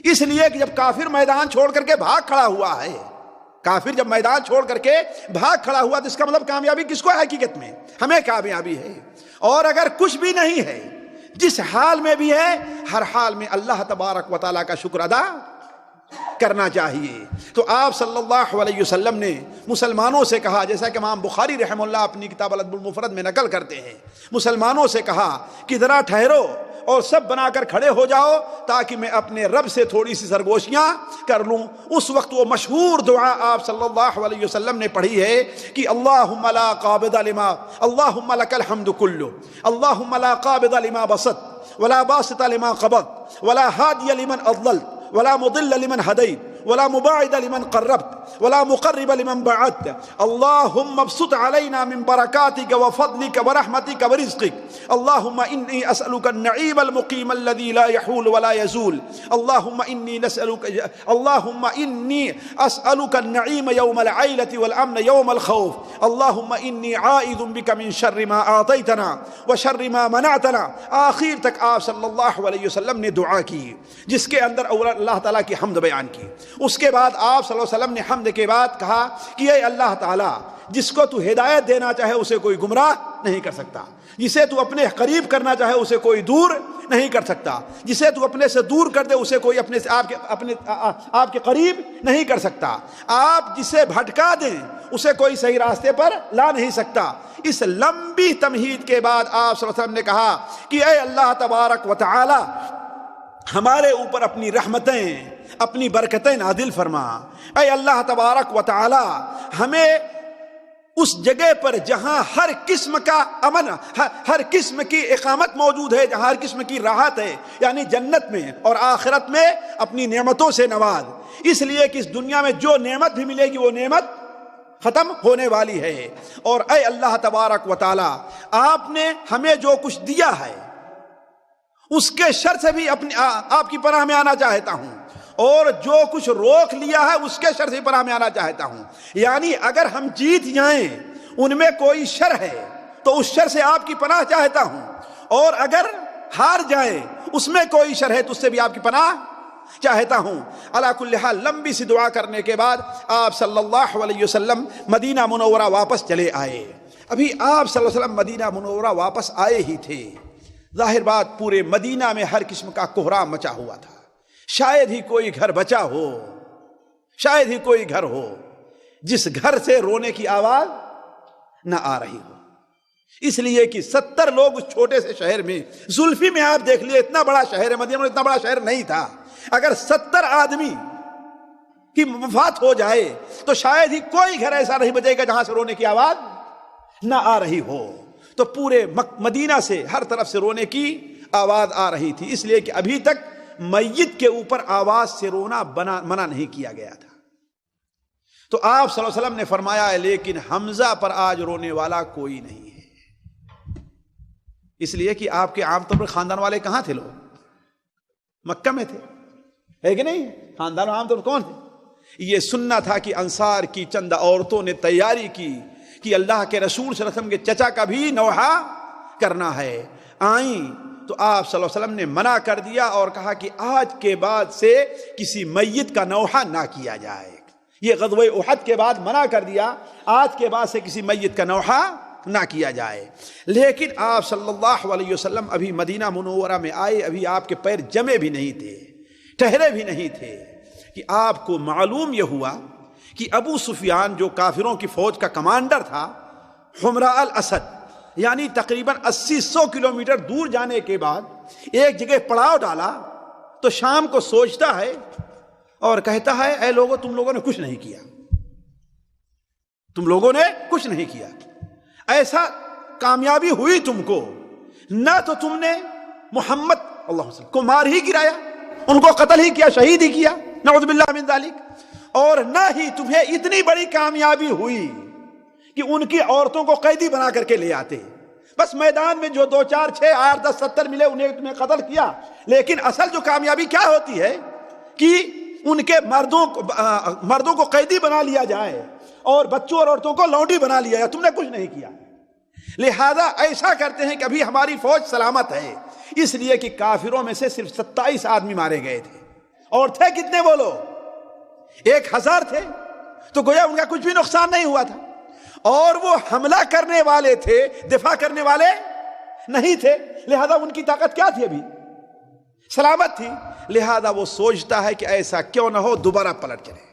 اس لیے کہ جب کافر میدان چھوڑ کر کے بھاگ کھڑا ہوا ہے، کافر جب میدان چھوڑ کر کے بھاگ کھڑا ہوا تو اس کا مطلب کامیابی کس کو ہے؟ حقیقت میں ہمیں کامیابی ہے. اور اگر کچھ بھی نہیں ہے، جس حال میں بھی ہے، ہر حال میں اللہ تبارک و تعالیٰ کا شکر ادا کرنا چاہیے. تو آپ صلی اللہ علیہ وسلم نے مسلمانوں سے کہا، جیسا کہ امام بخاری رحمہ اللہ اپنی کتاب الادب المفرد میں نقل کرتے ہیں، مسلمانوں سے کہا کہ ذرا ٹھہرو اور سب بنا کر کھڑے ہو جاؤ تاکہ میں اپنے رب سے تھوڑی سی سرگوشیاں کر لوں. اس وقت وہ مشہور دعا آپ صلی اللہ علیہ وسلم نے پڑھی ہے کہ اللہم لا قابض لما، اللہم لک الحمد کلو، اللہم لا قابض لما بسط ولا باسط لما قبض ولا ہادی لمن اضللت ولا مضل لمن هديت ولا مباعد لمن قربت ولا مقرب لمن بعدت. اللهم ابسط علينا من بركاتك وفضلك ورحمتك ورزقك. اللهم إني أسألك النعيم المقيم الذي لا يحول ولا يزول. اللهم إني أسألك النعيم يوم العيلة والأمن يوم الخوف. اللهم إني عائذ بك من شر ما أعطيتنا وشر ما منعتنا. آخر تک آپ صلی اللہ علیہ وسلم نے دعا کی جس کے اندر اللہ تعالیٰ کی حمد بیان کی. اس کے بعد آپ صلی اللہ علیہ وسلم نے حمد کرنے کے بعد کہا کہ اے اللہ تعالیٰ، جس کو تو ہدایت دینا چاہے اسے کوئی گمراہ نہیں کر سکتا، جسے تو اپنے قریب کرنا چاہے اسے کوئی دور نہیں کر سکتا، جسے تو اپنے سے دور کر دے اسے کوئی اپنے سے آپ کے قریب نہیں کر سکتا، آپ جسے بھٹکا دیں اسے کوئی صحیح راستے پر لا نہیں سکتا۔ اس لمبی تمہید کے بعد آپ صلی اللہ علیہ وسلم نے کہا کہ اے اللہ تبارک و تعالی، ہمارے اوپر اپنی رحمتیں، اپنی برکتیں نازل فرما۔ اے اللہ تبارک و تعالی، ہمیں اس جگہ پر جہاں ہر قسم کا امن، ہر قسم کی اقامت موجود ہے، جہاں ہر قسم کی راحت ہے، یعنی جنت میں اور آخرت میں، اپنی نعمتوں سے نواز، اس لیے کہ اس دنیا میں جو نعمت بھی ملے گی وہ نعمت ختم ہونے والی ہے۔ اور اے اللہ تبارک و تعالی، آپ نے ہمیں جو کچھ دیا ہے اس کے شر سے بھی آپ کی پناہ میں آنا چاہتا ہوں، اور جو کچھ روک لیا ہے اس کے شر سے پناہ میں آنا چاہتا ہوں۔ یعنی اگر ہم جیت جائیں ان میں کوئی شر ہے تو اس شر سے آپ کی پناہ چاہتا ہوں، اور اگر ہار جائیں اس میں کوئی شر ہے تو اس سے بھی آپ کی پناہ چاہتا ہوں۔ علی کل حال لمبی سی دعا کرنے کے بعد آپ صلی اللہ علیہ وسلم مدینہ منورہ واپس چلے آئے۔ ابھی آپ صلی اللہ علیہ وسلم مدینہ منورہ واپس آئے ہی تھے، ظاہر بات پورے مدینہ میں ہر قسم کا کوہرام مچا ہوا تھا، شاید ہی کوئی گھر بچا ہو، شاید ہی کوئی گھر ہو جس گھر سے رونے کی آواز نہ آ رہی ہو، اس لیے کہ 70 لوگ اس چھوٹے سے شہر میں، زلفی میں آپ دیکھ لیے اتنا بڑا شہر ہے، مدینہ اتنا بڑا شہر نہیں تھا، اگر 70 آدمی کی وفات ہو جائے تو شاید ہی کوئی گھر ایسا نہیں بچے گا جہاں سے رونے کی آواز نہ آ رہی ہو، تو پورے مدینہ سے ہر طرف سے رونے کی آواز آ رہی تھی، اس لیے کہ ابھی تک میت کے اوپر آواز سے رونا منع نہیں کیا گیا تھا۔ تو آپ صلی اللہ علیہ وسلم نے فرمایا ہے لیکن حمزہ پر آج رونے والا کوئی نہیں ہے، اس لیے کہ آپ کے عام طور پر خاندان والے کہاں تھے؟ لوگ مکہ میں تھے، ہے کہ نہیں؟ خاندان عام طور پر کون تھے؟ یہ سننا تھا کہ انصار کی چند عورتوں نے تیاری کی کہ اللہ کے رسول صلی اللہ علیہ وسلم کے چچا کا بھی نوحہ کرنا ہے، آئیں تو آپ صلی اللہ علیہ وسلم نے منع کر دیا اور کہا کہ آج کے بعد سے کسی میت کا نوحہ نہ کیا جائے۔ یہ غزوہ احد کے بعد منع کر دیا، آج کے بعد سے کسی میت کا نوحہ نہ کیا جائے۔ لیکن آپ صلی اللہ علیہ وسلم ابھی مدینہ منورہ میں آئے، ابھی آپ کے پیر جمے بھی نہیں تھے، ٹھہرے بھی نہیں تھے کہ آپ کو معلوم یہ ہوا کہ ابو سفیان جو کافروں کی فوج کا کمانڈر تھا، حمراء الاسد، یعنی تقریباً 80-100 کلومیٹر دور جانے کے بعد ایک جگہ پڑاؤ ڈالا، تو شام کو سوچتا ہے اور کہتا ہے اے لوگوں، تم لوگوں نے کچھ نہیں کیا، تم لوگوں نے کچھ نہیں کیا، ایسا کامیابی ہوئی تم کو، نہ تو تم نے محمد اللہ علیہ وسلم کو مار ہی گرایا، ان کو قتل ہی کیا، شہید ہی کیا، نعوذ باللہ من ذالک، اور نہ ہی تمہیں اتنی بڑی کامیابی ہوئی کہ ان کی عورتوں کو قیدی بنا کر کے لے آتے، بس میدان میں جو 2 4 6 8 10 70 ملے انہیں تمہیں قتل کیا، لیکن اصل جو کامیابی کیا ہوتی ہے کہ ان کے مردوں کو قیدی بنا لیا جائے اور بچوں اور عورتوں کو لونڈی بنا لیا جائے، تم نے کچھ نہیں کیا۔ لہذا ایسا کرتے ہیں کہ ابھی ہماری فوج سلامت ہے، اس لیے کہ کافروں میں سے صرف 27 آدمی مارے گئے تھے، اور تھے کتنے وہ لوگ؟ 1000 تھے، تو گویا ان کا کچھ بھی نقصان نہیں ہوا تھا، اور وہ حملہ کرنے والے تھے، دفاع کرنے والے نہیں تھے، لہذا ان کی طاقت کیا تھی؟ ابھی سلامت تھی، لہذا وہ سوچتا ہے کہ ایسا کیوں نہ ہو دوبارہ پلٹ چلے۔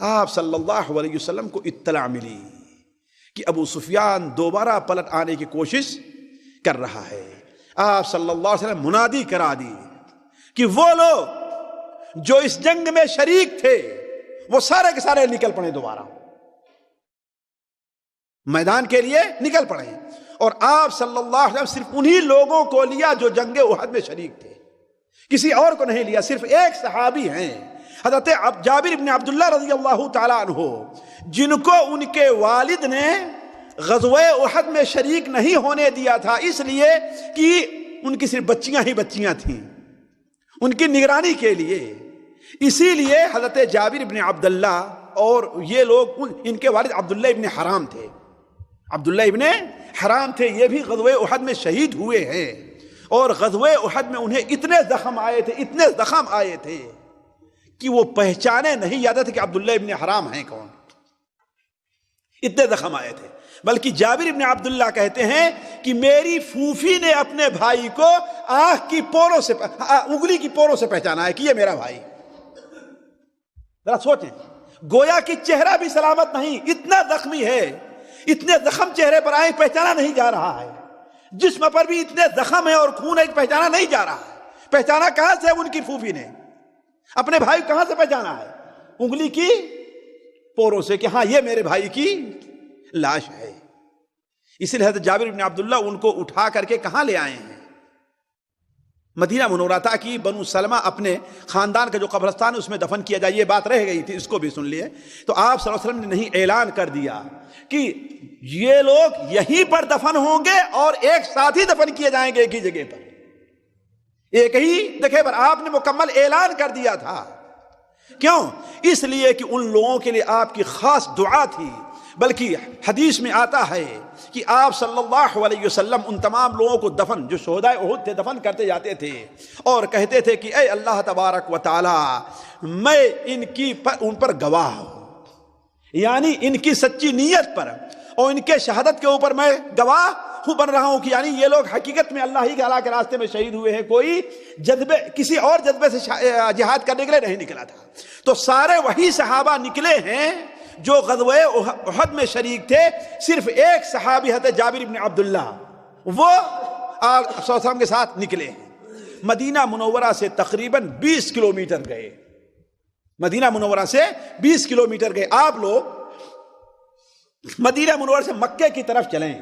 آپ صلی اللہ علیہ وسلم کو اطلاع ملی کہ ابو سفیان دوبارہ پلٹ آنے کی کوشش کر رہا ہے۔ آپ صلی اللہ علیہ وسلم منادی کرا دی کہ وہ لوگ جو اس جنگ میں شریک تھے وہ سارے کے سارے نکل پڑے، دوبارہ میدان کے لیے نکل پڑے، اور آپ صلی اللہ علیہ وسلم صرف انہی لوگوں کو لیا جو جنگ احد میں شریک تھے، کسی اور کو نہیں لیا، صرف ایک صحابی ہیں حضرت جابر بن عبداللہ رضی اللہ تعالیٰ عنہ، جن کو ان کے والد نے غزوہ احد میں شریک نہیں ہونے دیا تھا، اس لیے کہ ان کی صرف بچیاں ہی بچیاں تھیں ان کی نگرانی کے لیے، اسی لیے حضرت جابر بن عبداللہ اور یہ لوگ، ان کے والد عبداللہ ابن حرام تھے، عبداللہ ابن حرام تھے، یہ بھی غزوہ احد میں شہید ہوئے ہیں، اور غزوہ احد میں انہیں اتنے زخم آئے تھے، اتنے زخم آئے تھے کہ وہ پہچانے نہیں جاتے تھے کہ عبداللہ ابن حرام ہیں کون، اتنے زخم آئے تھے۔ بلکہ جابر ابن عبداللہ کہتے ہیں کہ میری پھوپھی نے اپنے بھائی کو آنکھ کی پوروں سے، انگلی کی پوروں سے پہچانا ہے کہ یہ میرا بھائی۔ ذرا سوچیں، گویا کہ چہرہ بھی سلامت نہیں، اتنا زخمی ہے، اتنے زخم چہرے پر آئے، پہچانا نہیں جا رہا ہے، جسم پر بھی اتنے زخم ہے اور خون ہے، پہچانا نہیں جا رہا ہے۔ پہچانا کہاں سے ان کی پھوپھی نے؟ اپنے بھائی کہاں سے پہچانا ہے؟ انگلی کی پوروں سے کہ ہاں یہ میرے بھائی کی لاش ہے۔ اسی لیے حضرت جابر بن عبداللہ ان کو اٹھا کر کے کہاں لے آئے ہیں؟ مدینہ منورہ تھا کہ بنو سلمہ اپنے خاندان کا جو قبرستان ہے اس میں دفن کیا جائے، یہ بات رہ گئی تھی، اس کو بھی سن لیے۔ تو آپ صلی اللہ علیہ وسلم نے نہیں اعلان کر دیا کہ یہ لوگ یہیں پر دفن ہوں گے اور ایک ساتھ ہی دفن کیے جائیں گے، ایک ہی جگہ پر، ایک ہی جگہ پر۔ آپ نے مکمل اعلان کر دیا تھا۔ کیوں؟ اس لیے کہ ان لوگوں کے لیے آپ کی خاص دعا تھی۔ بلکہ حدیث میں آتا ہے کہ آپ صلی اللہ علیہ وسلم ان تمام لوگوں کو دفن، جو شہدائے احد تھے، دفن کرتے جاتے تھے اور کہتے تھے کہ اے اللہ تبارک و تعالی، میں ان پر گواہ ہوں، یعنی ان کی سچی نیت پر اور ان کے شہادت کے اوپر میں گواہ ہوں، بن رہا ہوں کہ یعنی یہ لوگ حقیقت میں اللہ ہی کے کے راستے میں شہید ہوئے ہیں، کوئی جذبے، کسی اور جذبے سے جہاد کرنے کے لیے نہیں نکلا تھا۔ تو سارے وہی صحابہ نکلے ہیں جو غزوہ احد میں شریک تھے، صرف ایک صحابی حضرت جابر بن عبداللہ وہ آپ صلی اللہ علیہ وسلم کے ساتھ نکلے ہیں۔ مدینہ منورہ سے تقریباً 20 کلومیٹر گئے، مدینہ منورہ سے 20 کلومیٹر گئے۔ آپ لوگ مدینہ منورہ سے مکے کی طرف چلیں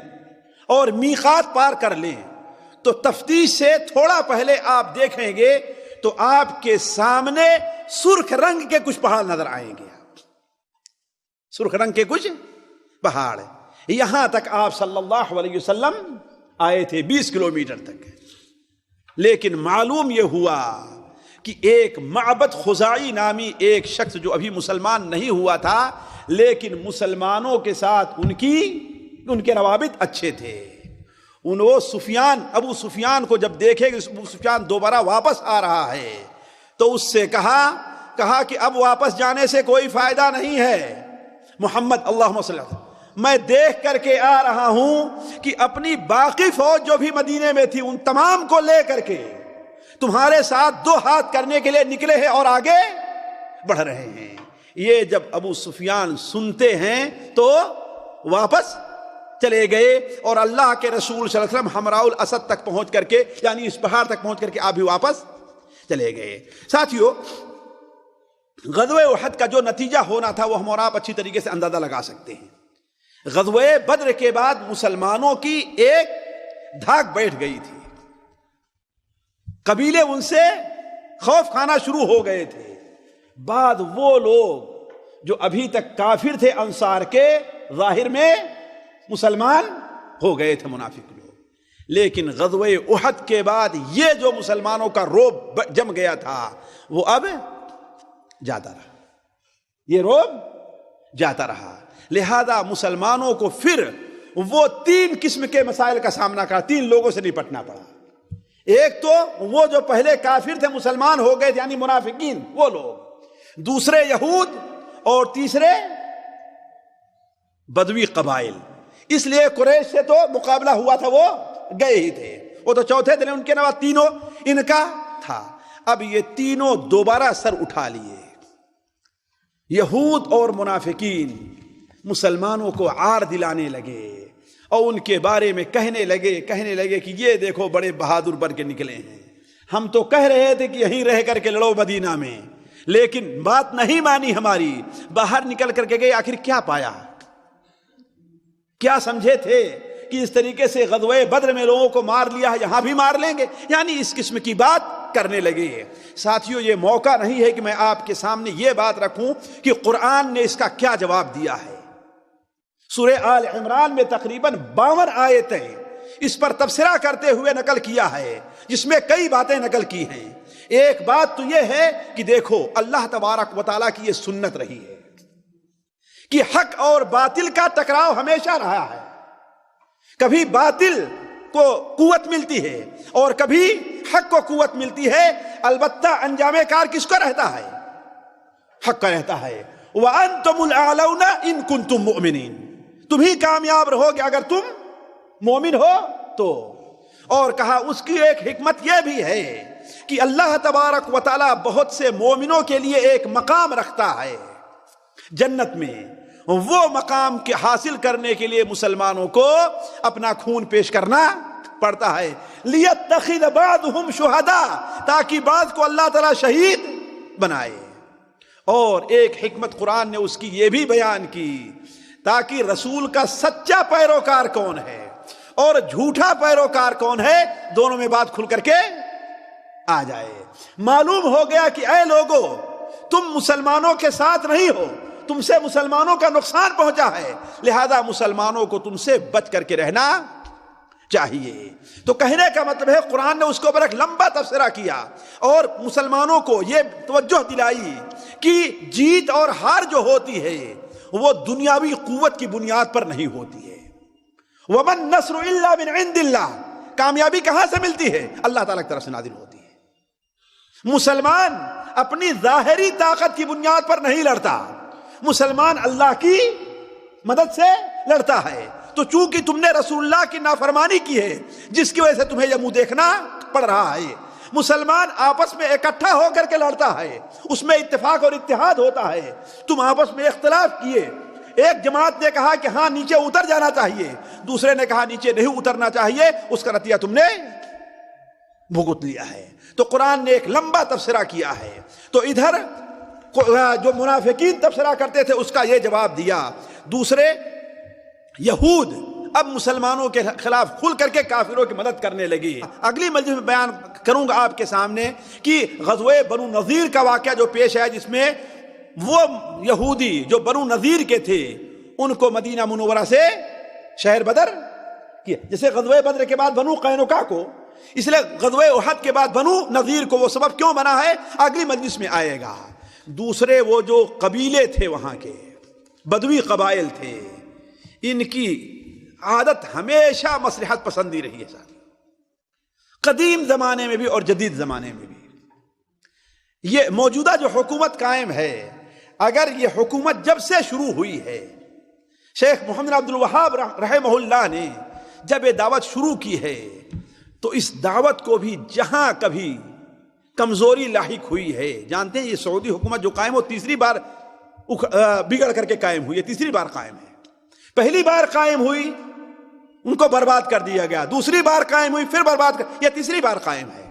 اور میقات پار کر لیں تو تفتیش سے تھوڑا پہلے آپ دیکھیں گے تو آپ کے سامنے سرخ رنگ کے کچھ پہاڑ نظر آئیں گے، سرخ رنگ کے کچھ پہاڑ۔ یہاں تک آپ صلی اللہ علیہ وسلم آئے تھے، 20 کلومیٹر تک۔ لیکن معلوم یہ ہوا کہ ایک معبد خزاعی نامی ایک شخص جو ابھی مسلمان نہیں ہوا تھا، لیکن مسلمانوں کے ساتھ ان کے روابط اچھے تھے، ابو سفیان کو جب دیکھے کہ ابو سفیان دوبارہ واپس آ رہا ہے تو اس سے کہا کہ اب واپس جانے سے کوئی فائدہ نہیں ہے محمد، اللہم صلی اللہ علیہ وسلم، میں دیکھ کر کے آ رہا ہوں کہ اپنی باقی فوج جو بھی مدینے میں تھی ان تمام کو لے کر کے تمہارے ساتھ 2 ہاتھ کرنے کے لیے نکلے ہیں اور آگے بڑھ رہے ہیں۔ یہ جب ابو سفیان سنتے ہیں تو واپس چلے گئے اور اللہ کے رسول صلی اللہ علیہ وسلم حمراء الاسد تک پہنچ کر کے، یعنی اس پہاڑ تک پہنچ کر کے آپ بھی واپس چلے گئے۔ ساتھیو، غزوہ احد کا جو نتیجہ ہونا تھا وہ ہم اور آپ اچھی طریقے سے اندازہ لگا سکتے ہیں۔ غزوہ بدر کے بعد مسلمانوں کی ایک دھاک بیٹھ گئی تھی، قبیلے ان سے خوف کھانا شروع ہو گئے تھے۔ بعد وہ لوگ جو ابھی تک کافر تھے انصار کے، ظاہر میں مسلمان ہو گئے تھے، منافق لوگ، لیکن غزوہ احد کے بعد یہ جو مسلمانوں کا روب جم گیا تھا وہ اب جاتا رہا، یہ روب جاتا رہا۔ لہذا مسلمانوں کو پھر وہ 3 قسم کے مسائل کا سامنا کرنا، 3 لوگوں سے نپٹنا پڑا۔ ایک تو وہ جو پہلے کافر تھے مسلمان ہو گئے تھے، یعنی منافقین، وہ لوگ، دوسرے یہود، اور تیسرے بدوی قبائل۔ اس لیے قریش سے تو مقابلہ ہوا تھا، وہ گئے ہی تھے، وہ تو چوتھے دن ان کے نوا تینوں ان کا تھا۔ اب یہ تینوں دوبارہ سر اٹھا لیے، یہود اور منافقین مسلمانوں کو عار دلانے لگے اور ان کے بارے میں کہنے لگے کہ یہ دیکھو بڑے بہادر بن کے نکلے ہیں، ہم تو کہہ رہے تھے کہ یہیں رہ کر کے لڑو مدینہ میں، لیکن بات نہیں مانی ہماری، باہر نکل کر کے گئے۔ آخر کیا پایا؟ کیا سمجھے تھے کہ اس طریقے سے غزوہ بدر میں لوگوں کو مار لیا ہے، یہاں بھی مار لیں گے؟ یعنی اس قسم کی بات کرنے لگے۔ ساتھیوں، یہ موقع نہیں ہے کہ میں آپ کے سامنے یہ بات رکھوں کہ قرآن نے اس کا کیا جواب دیا ہے۔ سورہ آل عمران میں تقریباً 52 آیتیں اس پر تبصرہ کرتے ہوئے نقل کیا ہے، جس میں کئی باتیں نقل کی ہیں۔ ایک بات تو یہ ہے کہ دیکھو اللہ تبارک و تعالیٰ کی یہ سنت رہی ہے کہ حق اور باطل کا ٹکراؤ ہمیشہ رہا ہے، کبھی باطل کو قوت ملتی ہے اور کبھی حق کو قوت ملتی ہے، البتہ انجام کار کس کو رہتا ہے؟ حق کا رہتا ہے۔ وَأَنْتُمُ الْأَعْلَوْنَ إِن كُنتُم مُؤْمِنِينَ، تم ہی کامیاب رہو گے اگر تم مومن ہو تو۔ اور کہا اس کی ایک حکمت یہ بھی ہے کہ اللہ تبارک و تعالی بہت سے مومنوں کے لیے ایک مقام رکھتا ہے جنت میں، وہ مقام کے حاصل کرنے کے لیے مسلمانوں کو اپنا خون پیش کرنا پڑتا ہے۔ لِيَتَّخِذَ بَعْضُهُمْ شُهَدَاءَ، تاکہ بعض کو اللہ تعالیٰ شہید بنائے۔ اور ایک حکمت قرآن نے اس کی یہ بھی بیان کی تاکہ رسول کا سچا پیروکار کون ہے اور جھوٹا پیروکار کون ہے دونوں میں بات کھل کر کے آ جائے۔ معلوم ہو گیا کہ اے لوگو، تم مسلمانوں کے ساتھ نہیں ہو، تم سے مسلمانوں کا نقصان پہنچا ہے، لہذا مسلمانوں کو تم سے بچ کر کے رہنا چاہیے۔ تو کہنے کا مطلب ہے قرآن نے اس کے اوپر ایک لمبا تبصرہ کیا اور مسلمانوں کو یہ توجہ دلائی کہ جیت اور ہار جو ہوتی ہے وہ دنیاوی قوت کی بنیاد پر نہیں ہوتی ہے۔ وَمَن نَّصْرُ إِلَّا مِنْ عِنْدِ اللَّهِ، کامیابی کہاں سے ملتی ہے؟ اللہ تعالیٰ کی طرف سے نازل ہوتی ہے۔ مسلمان اپنی ظاہری طاقت کی بنیاد پر نہیں لڑتا، مسلمان اللہ کی مدد سے لڑتا ہے۔ تو چونکہ تم نے رسول اللہ کی نافرمانی کی ہے جس کی وجہ سے تمہیں یہ منہ دیکھنا پڑ رہا ہے، مسلمان آپس میں اکٹھا ہو کر کے لڑتا ہے، اس میں اتفاق اور اتحاد ہوتا ہے۔ تم آپس میں اختلاف کیے، ایک جماعت نے کہا کہ ہاں نیچے اتر جانا چاہیے، دوسرے نے کہا نیچے نہیں اترنا چاہیے، اس کا نتیجہ تم نے بھگت لیا ہے۔ تو قرآن نے ایک لمبا تبصرہ کیا ہے۔ تو ادھر جو منافقین تبصرہ کرتے تھے اس کا یہ جواب دیا، دوسرے یہود اب مسلمانوں کے خلاف کھل کر کے کافروں کی مدد کرنے لگی۔ اگلی مجلس میں بیان کروں گا آپ کے سامنے کہ غزوہ بنو نذیر کا واقعہ جو پیش ہے، جس میں وہ یہودی جو بنو نذیر کے تھے ان کو مدینہ منورہ سے شہر بدر کیا، جیسے غزوہ بدر کے بعد بنو قینقاع کو، اس لیے غزوہ احد کے بعد بنو نذیر کو وہ سبب کیوں بنا ہے اگلی مجلس میں آئے گا۔ دوسرے وہ جو قبیلے تھے وہاں کے بدوی قبائل تھے، ان کی عادت ہمیشہ مصلحت پسندی رہی ہے ساتھ، قدیم زمانے میں بھی اور جدید زمانے میں بھی۔ یہ موجودہ جو حکومت قائم ہے، اگر یہ حکومت جب سے شروع ہوئی ہے، شیخ محمد عبد الوہاب رحمہ اللہ نے جب یہ دعوت شروع کی ہے تو اس دعوت کو بھی جہاں کبھی کمزوری لاحق ہوئی ہے، جانتے ہیں یہ سعودی حکومت جو قائم ہو تیسری بار بگڑ کر کے قائم ہوئی ہے، تیسری بار قائم ہے۔ پہلی بار قائم ہوئی ان کو برباد کر دیا گیا، دوسری بار قائم ہوئی پھر برباد کر، یہ تیسری بار قائم ہے۔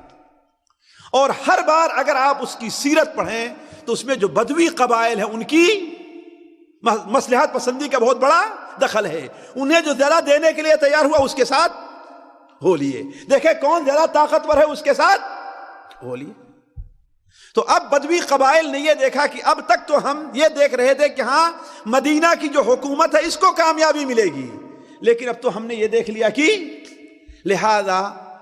اور ہر بار اگر آپ اس کی سیرت پڑھیں تو اس میں جو بدوی قبائل ہیں ان کی مصلحت پسندی کا بہت بڑا دخل ہے، انہیں جو زیادہ دینے کے لیے تیار ہوا اس کے ساتھ ہو لیے، دیکھیں کون زیادہ طاقتور ہے اس کے ساتھ ہو لیے۔ تو اب بدوی قبائل نے یہ دیکھا کہ اب تک تو ہم یہ دیکھ رہے تھے کہ ہاں مدینہ کی جو حکومت ہے اس کو کامیابی ملے گی، لیکن اب تو ہم نے یہ دیکھ لیا کہ لہذا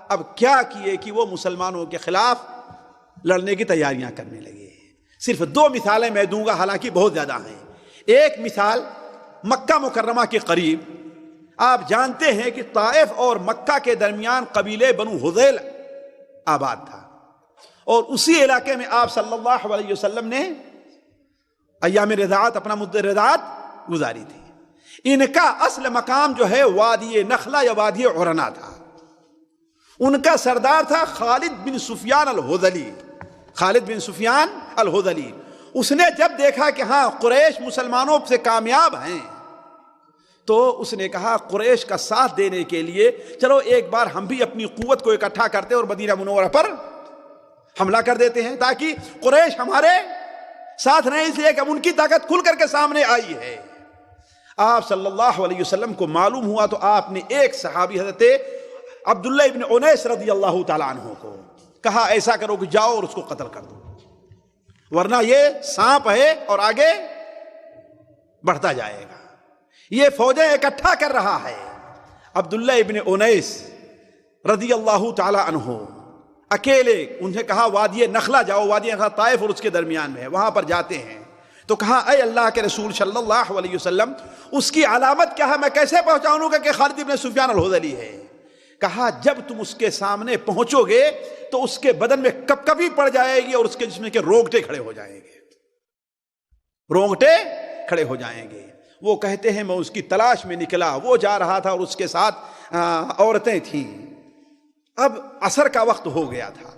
اب کیا کیے کہ وہ مسلمانوں کے خلاف لڑنے کی تیاریاں کرنے لگے۔ صرف دو مثالیں میں دوں گا، حالانکہ بہت زیادہ ہیں۔ ایک مثال مکہ مکرمہ کے قریب، آپ جانتے ہیں کہ طائف اور مکہ کے درمیان قبیلے بنو حذیل آباد تھا، اور اسی علاقے میں آپ صلی اللہ علیہ وسلم نے ایام رضاعت، اپنا مدت رضاعت گزاری تھی۔ ان کا اصل مقام جو ہے وادی نخلہ یا وادی عرنا تھا، ان کا سردار تھا خالد بن سفیان الہذلی، خالد بن سفیان الہذلی۔ اس نے جب دیکھا کہ ہاں قریش مسلمانوں سے کامیاب ہیں تو اس نے کہا قریش کا ساتھ دینے کے لیے چلو ایک بار ہم بھی اپنی قوت کو اکٹھا کرتے اور مدینہ منورہ پر حملہ کر دیتے ہیں، تاکہ قریش ہمارے ساتھ نہیں، اس لیے کہ اب ان کی طاقت کھل کر کے سامنے آئی ہے۔ آپ صلی اللہ علیہ وسلم کو معلوم ہوا تو آپ نے ایک صحابی حضرت عبداللہ ابن انیس رضی اللہ تعالیٰ عنہ کو کہا ایسا کرو کہ جاؤ اور اس کو قتل کر دو، ورنہ یہ سانپ ہے اور آگے بڑھتا جائے گا، یہ فوجیں اکٹھا کر رہا ہے۔ عبداللہ ابن انیس رضی اللہ تعالیٰ عنہ اکیلے انہیں کہا وادی نخلہ جاؤ، وادی نخلہ طائف اور اس کے درمیان میں ہے، وہاں پر جاتے ہیں تو کہا اے اللہ کے رسول صلی اللہ علیہ وسلم اس کی علامت کیا ہے، میں کیسے پہچانوں گا کہ خالد بن سفیان الہذلی ہے؟ کہا جب تم اس کے سامنے پہنچو گے تو اس کے بدن میں کپکپی پڑ جائے گی اور اس کے جسم کے رونگٹے کھڑے ہو جائیں گے۔ رونگٹے کھڑے ہو جائیں گے۔ وہ کہتے ہیں میں اس کی تلاش میں نکلا، وہ جا رہا تھا اور اس کے ساتھ عورتیں تھیں۔ اب عصر کا وقت ہو گیا تھا۔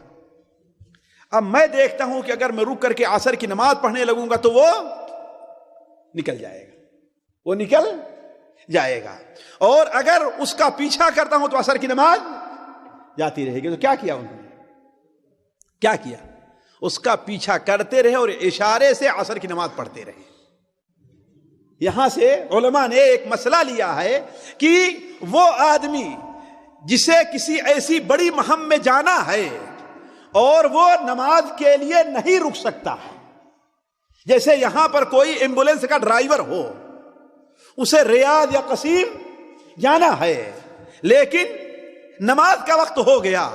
اب میں دیکھتا ہوں کہ اگر میں رک کر کے عصر کی نماز پڑھنے لگوں گا تو وہ نکل جائے گا، وہ نکل جائے گا، اور اگر اس کا پیچھا کرتا ہوں تو عصر کی نماز جاتی رہے گی۔ تو کیا کیا انہوں نے؟ کیا کیا؟ اس کا پیچھا کرتے رہے اور اشارے سے عصر کی نماز پڑھتے رہے۔ یہاں سے علماء نے ایک مسئلہ لیا ہے کہ وہ آدمی جسے کسی ایسی بڑی مہم میں جانا ہے اور وہ نماز کے لیے نہیں رک سکتا، جیسے یہاں پر کوئی ایمبولینس کا ڈرائیور ہو، اسے ریاض یا قصیم جانا ہے لیکن نماز کا وقت ہو گیا،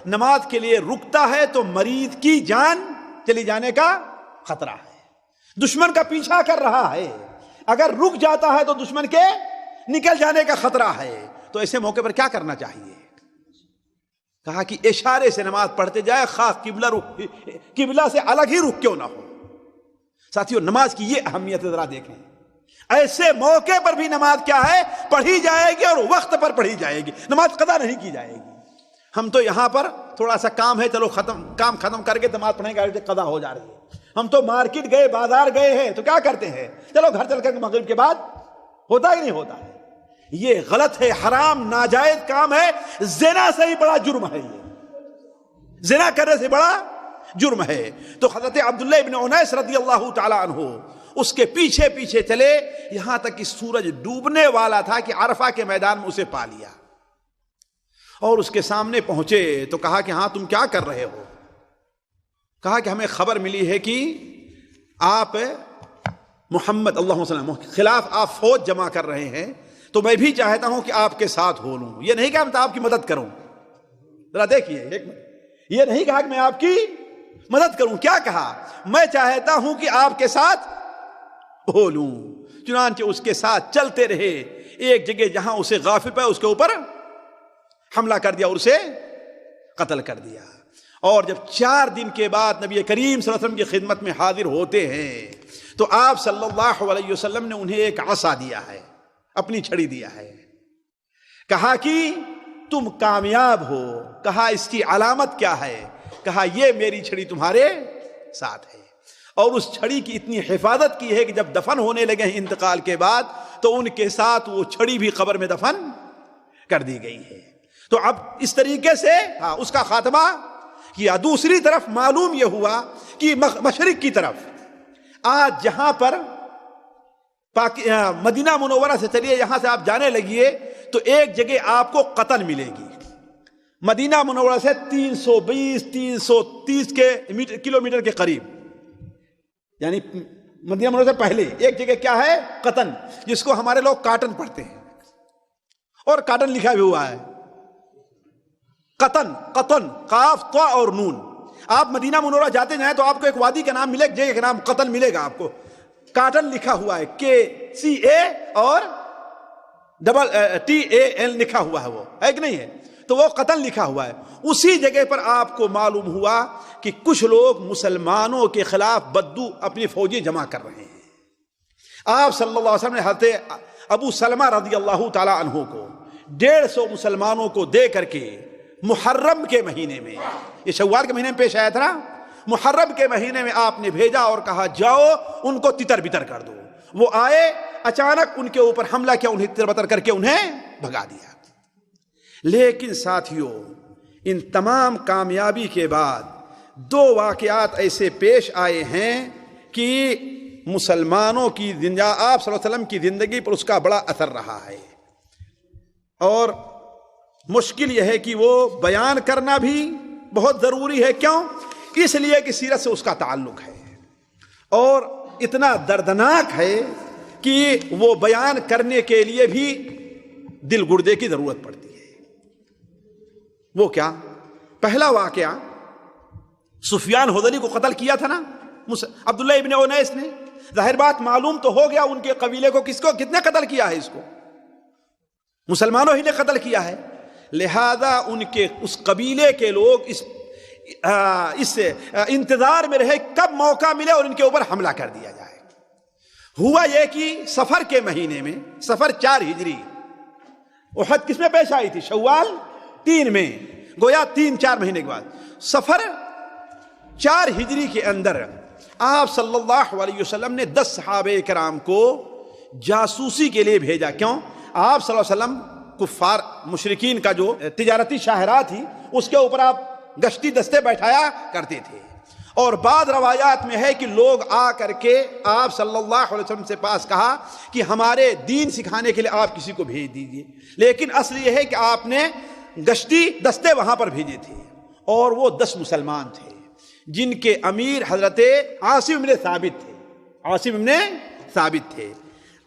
نماز کے لیے رکتا ہے تو مریض کی جان چلی جانے کا خطرہ ہے، دشمن کا پیچھا کر رہا ہے، اگر رک جاتا ہے تو دشمن کے نکل جانے کا خطرہ ہے۔ تو ایسے موقع پر کیا کرنا چاہیے؟ کہا کہ اشارے سے نماز پڑھتے جائے، خواہ قبلہ سے الگ ہی رک کیوں نہ ہو۔ ساتھیو، نماز کی یہ اہمیت ذرا دیکھیں، ایسے موقع پر بھی نماز کیا ہے؟ پڑھی جائے گی، اور وقت پر پڑھی جائے گی، نماز قضا نہیں کی جائے گی۔ ہم تو یہاں پر تھوڑا سا کام ہے، چلو کام ختم کر کے نماز پڑھیں گے، قضا ہو جا رہی ہے۔ ہم تو مارکیٹ گئے، بازار گئے ہیں، تو کیا کرتے ہیں؟ چلو گھر چل کر مغرب کے بعد ہوتا ہی نہیں ہوتا ہے۔ یہ غلط ہے، حرام ناجائز کام ہے، زنا سے ہی بڑا جرم ہے، یہ زنا کرنے سے بڑا جرم ہے۔ تو حضرت عبداللہ ابن انیس رضی اللہ تعالی عنہ اس کے پیچھے پیچھے چلے، یہاں تک کہ سورج ڈوبنے والا تھا کہ عرفہ کے میدان میں اسے پا لیا، اور اس کے سامنے پہنچے تو کہا کہ ہاں تم کیا کر رہے ہو؟ کہا کہ ہمیں خبر ملی ہے کہ آپ محمد اللہ علیہ وسلم کے خلاف آپ فوج جمع کر رہے ہیں، تو میں بھی چاہتا ہوں کہ آپ کے ساتھ ہو لوں۔ یہ نہیں کہا میں آپ کی مدد کروں، ذرا دیکھیے ایک منٹ، یہ نہیں کہا کہ میں آپ کی مدد کروں، کیا کہا؟ میں چاہتا ہوں کہ آپ کے ساتھ ہو لوں۔ چنانچہ اس کے ساتھ چلتے رہے، ایک جگہ جہاں اسے غافل پہ اس کے اوپر حملہ کر دیا اور اسے قتل کر دیا۔ اور جب 4 دن کے بعد نبی کریم صلی اللہ علیہ وسلم کی خدمت میں حاضر ہوتے ہیں تو آپ صلی اللہ علیہ وسلم نے انہیں ایک عصا دیا ہے، اپنی چھڑی دیا ہے، کہا کہ تم کامیاب ہو۔ کہا اس کی علامت کیا ہے؟ کہا یہ میری چھڑی تمہارے ساتھ ہے۔ اور اس چھڑی کی اتنی حفاظت کی ہے کہ جب دفن ہونے لگے ہیں انتقال کے بعد تو ان کے ساتھ وہ چھڑی بھی قبر میں دفن کر دی گئی ہے۔ تو اب اس طریقے سے اس کا خاتمہ کیا۔ دوسری طرف معلوم یہ ہوا کہ مشرق کی طرف آج جہاں پر مدینہ منورہ سے چلیے، یہاں سے آپ جانے لگیے تو ایک جگہ آپ کو قطن ملے گی، مدینہ منورہ سے 320-330 کلومیٹر کے قریب، یعنی مدینہ منورہ سے پہلے ایک جگہ کیا ہے؟ قطن، جس کو ہمارے لوگ کاٹن پڑھتے ہیں، اور کاٹن لکھا بھی ہوا ہے، قطن، قطن، قاف طا اور نون۔ آپ مدینہ منورہ جاتے جائیں تو آپ کو ایک وادی کا نام ملے گا، جگہ کا نام قطن ملے گا، آپ کو کاٹن لکھا ہوا ہے، KCA اور TAN لکھا ہوا ہے، وہ ہے کہ نہیں ہے؟ تو وہ قطن لکھا ہوا ہے۔ اسی جگہ پر آپ کو معلوم ہوا کہ کچھ لوگ مسلمانوں کے خلاف بدو اپنی فوجیں جمع کر رہے ہیں۔ آپ صلی اللہ علیہ وسلم نے حضرت ابو سلمہ رضی اللہ تعالی عنہ کو 150 مسلمانوں کو دے کر کے محرم کے مہینے میں، یہ شوال کے مہینے میں پیش آیا تھا نا، محرم کے مہینے میں آپ نے بھیجا اور کہا جاؤ ان کو تتر بتر کر دو۔ وہ آئے، اچانک ان کے اوپر حملہ کیا، انہیں تتر بتر کر کے انہیں بھگا دیا۔ لیکن ساتھیوں، ان تمام کامیابی کے بعد 2 واقعات ایسے پیش آئے ہیں کہ مسلمانوں کی آپ صلی اللہ علیہ وسلم کی زندگی پر اس کا بڑا اثر رہا ہے، اور مشکل یہ ہے کہ وہ بیان کرنا بھی بہت ضروری ہے۔ کیوں؟ اس لیے کہ سیرت سے اس کا تعلق ہے، اور اتنا دردناک ہے کہ وہ بیان کرنے کے لیے بھی دل گردے کی ضرورت پڑتی ہے۔ وہ کیا؟ پہلا واقعہ، سفیان حضری کو قتل کیا تھا نا عبداللہ ابن انیس نے۔ ظاہر بات معلوم تو ہو گیا ان کے قبیلے کو کتنے قتل کیا ہے، اس کو مسلمانوں ہی نے قتل کیا ہے، لہذا ان کے اس قبیلے کے لوگ اس انتظار میں رہے کب موقع ملے اور ان کے اوپر حملہ کر دیا جائے۔ ہوا یہ کہ سفر کے مہینے میں، سفر 4 ہجری، احد کس میں پیش آئی تھی؟ شوال 3 میں، گویا 3-4 مہینے کے بعد سفر 4 ہجری کے اندر آپ صلی اللہ علیہ وسلم نے 10 صحابہ کرام کو جاسوسی کے لیے بھیجا۔ کیوں؟ آپ صلی اللہ علیہ وسلم کفار مشرکین کا جو تجارتی شاہراہ تھی اس کے اوپر آپ گشتی دستے بیٹھایا کرتے تھے، اور بعض روایات میں ہے کہ لوگ آ کر کے آپ صلی اللہ علیہ وسلم سے پاس کہا کہ ہمارے دین سکھانے کے لیے آپ کسی کو بھیج دیجئے، لیکن اصل یہ ہے کہ آپ نے گشتی دستے وہاں پر بھیجے تھے، اور وہ 10 مسلمان تھے جن کے امیر حضرت عاصم بن ثابت تھے۔ عاصم بن ثابت تھے،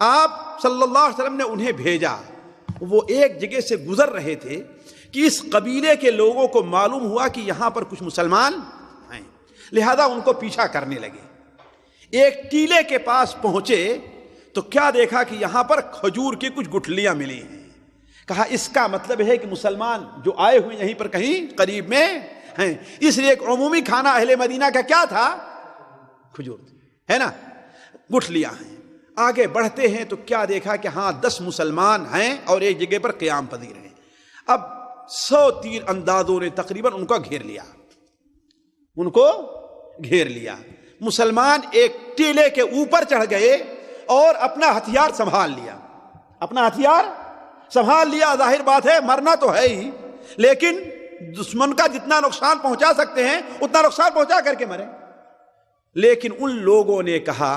آپ صلی اللہ علیہ وسلم نے انہیں بھیجا۔ وہ ایک جگہ سے گزر رہے تھے کہ اس قبیلے کے لوگوں کو معلوم ہوا کہ یہاں پر کچھ مسلمان ہیں، لہذا ان کو پیچھا کرنے لگے۔ ایک ٹیلے کے پاس پہنچے تو کیا دیکھا کہ یہاں پر کھجور کی کچھ گٹھلیاں ملی ہیں۔ کہا اس کا مطلب ہے کہ مسلمان جو آئے ہوئے یہیں پر کہیں قریب میں ہیں، اس لیے ایک عمومی کھانا اہل مدینہ کا کیا تھا؟ کھجور ہے نا، گٹھلیاں ہیں۔ آگے بڑھتے ہیں تو کیا دیکھا کہ ہاں 10 مسلمان ہیں اور ایک جگہ پر قیام پذیر ہیں۔ اب 100 تیر اندازوں نے تقریباً ان کو گھیر لیا۔ مسلمان ایک ٹیلے کے اوپر چڑھ گئے اور اپنا ہتھیار سنبھال لیا۔ ظاہر بات ہے مرنا تو ہے ہی، لیکن دشمن کا جتنا نقصان پہنچا سکتے ہیں اتنا نقصان پہنچا کر کے مرے۔ لیکن ان لوگوں نے کہا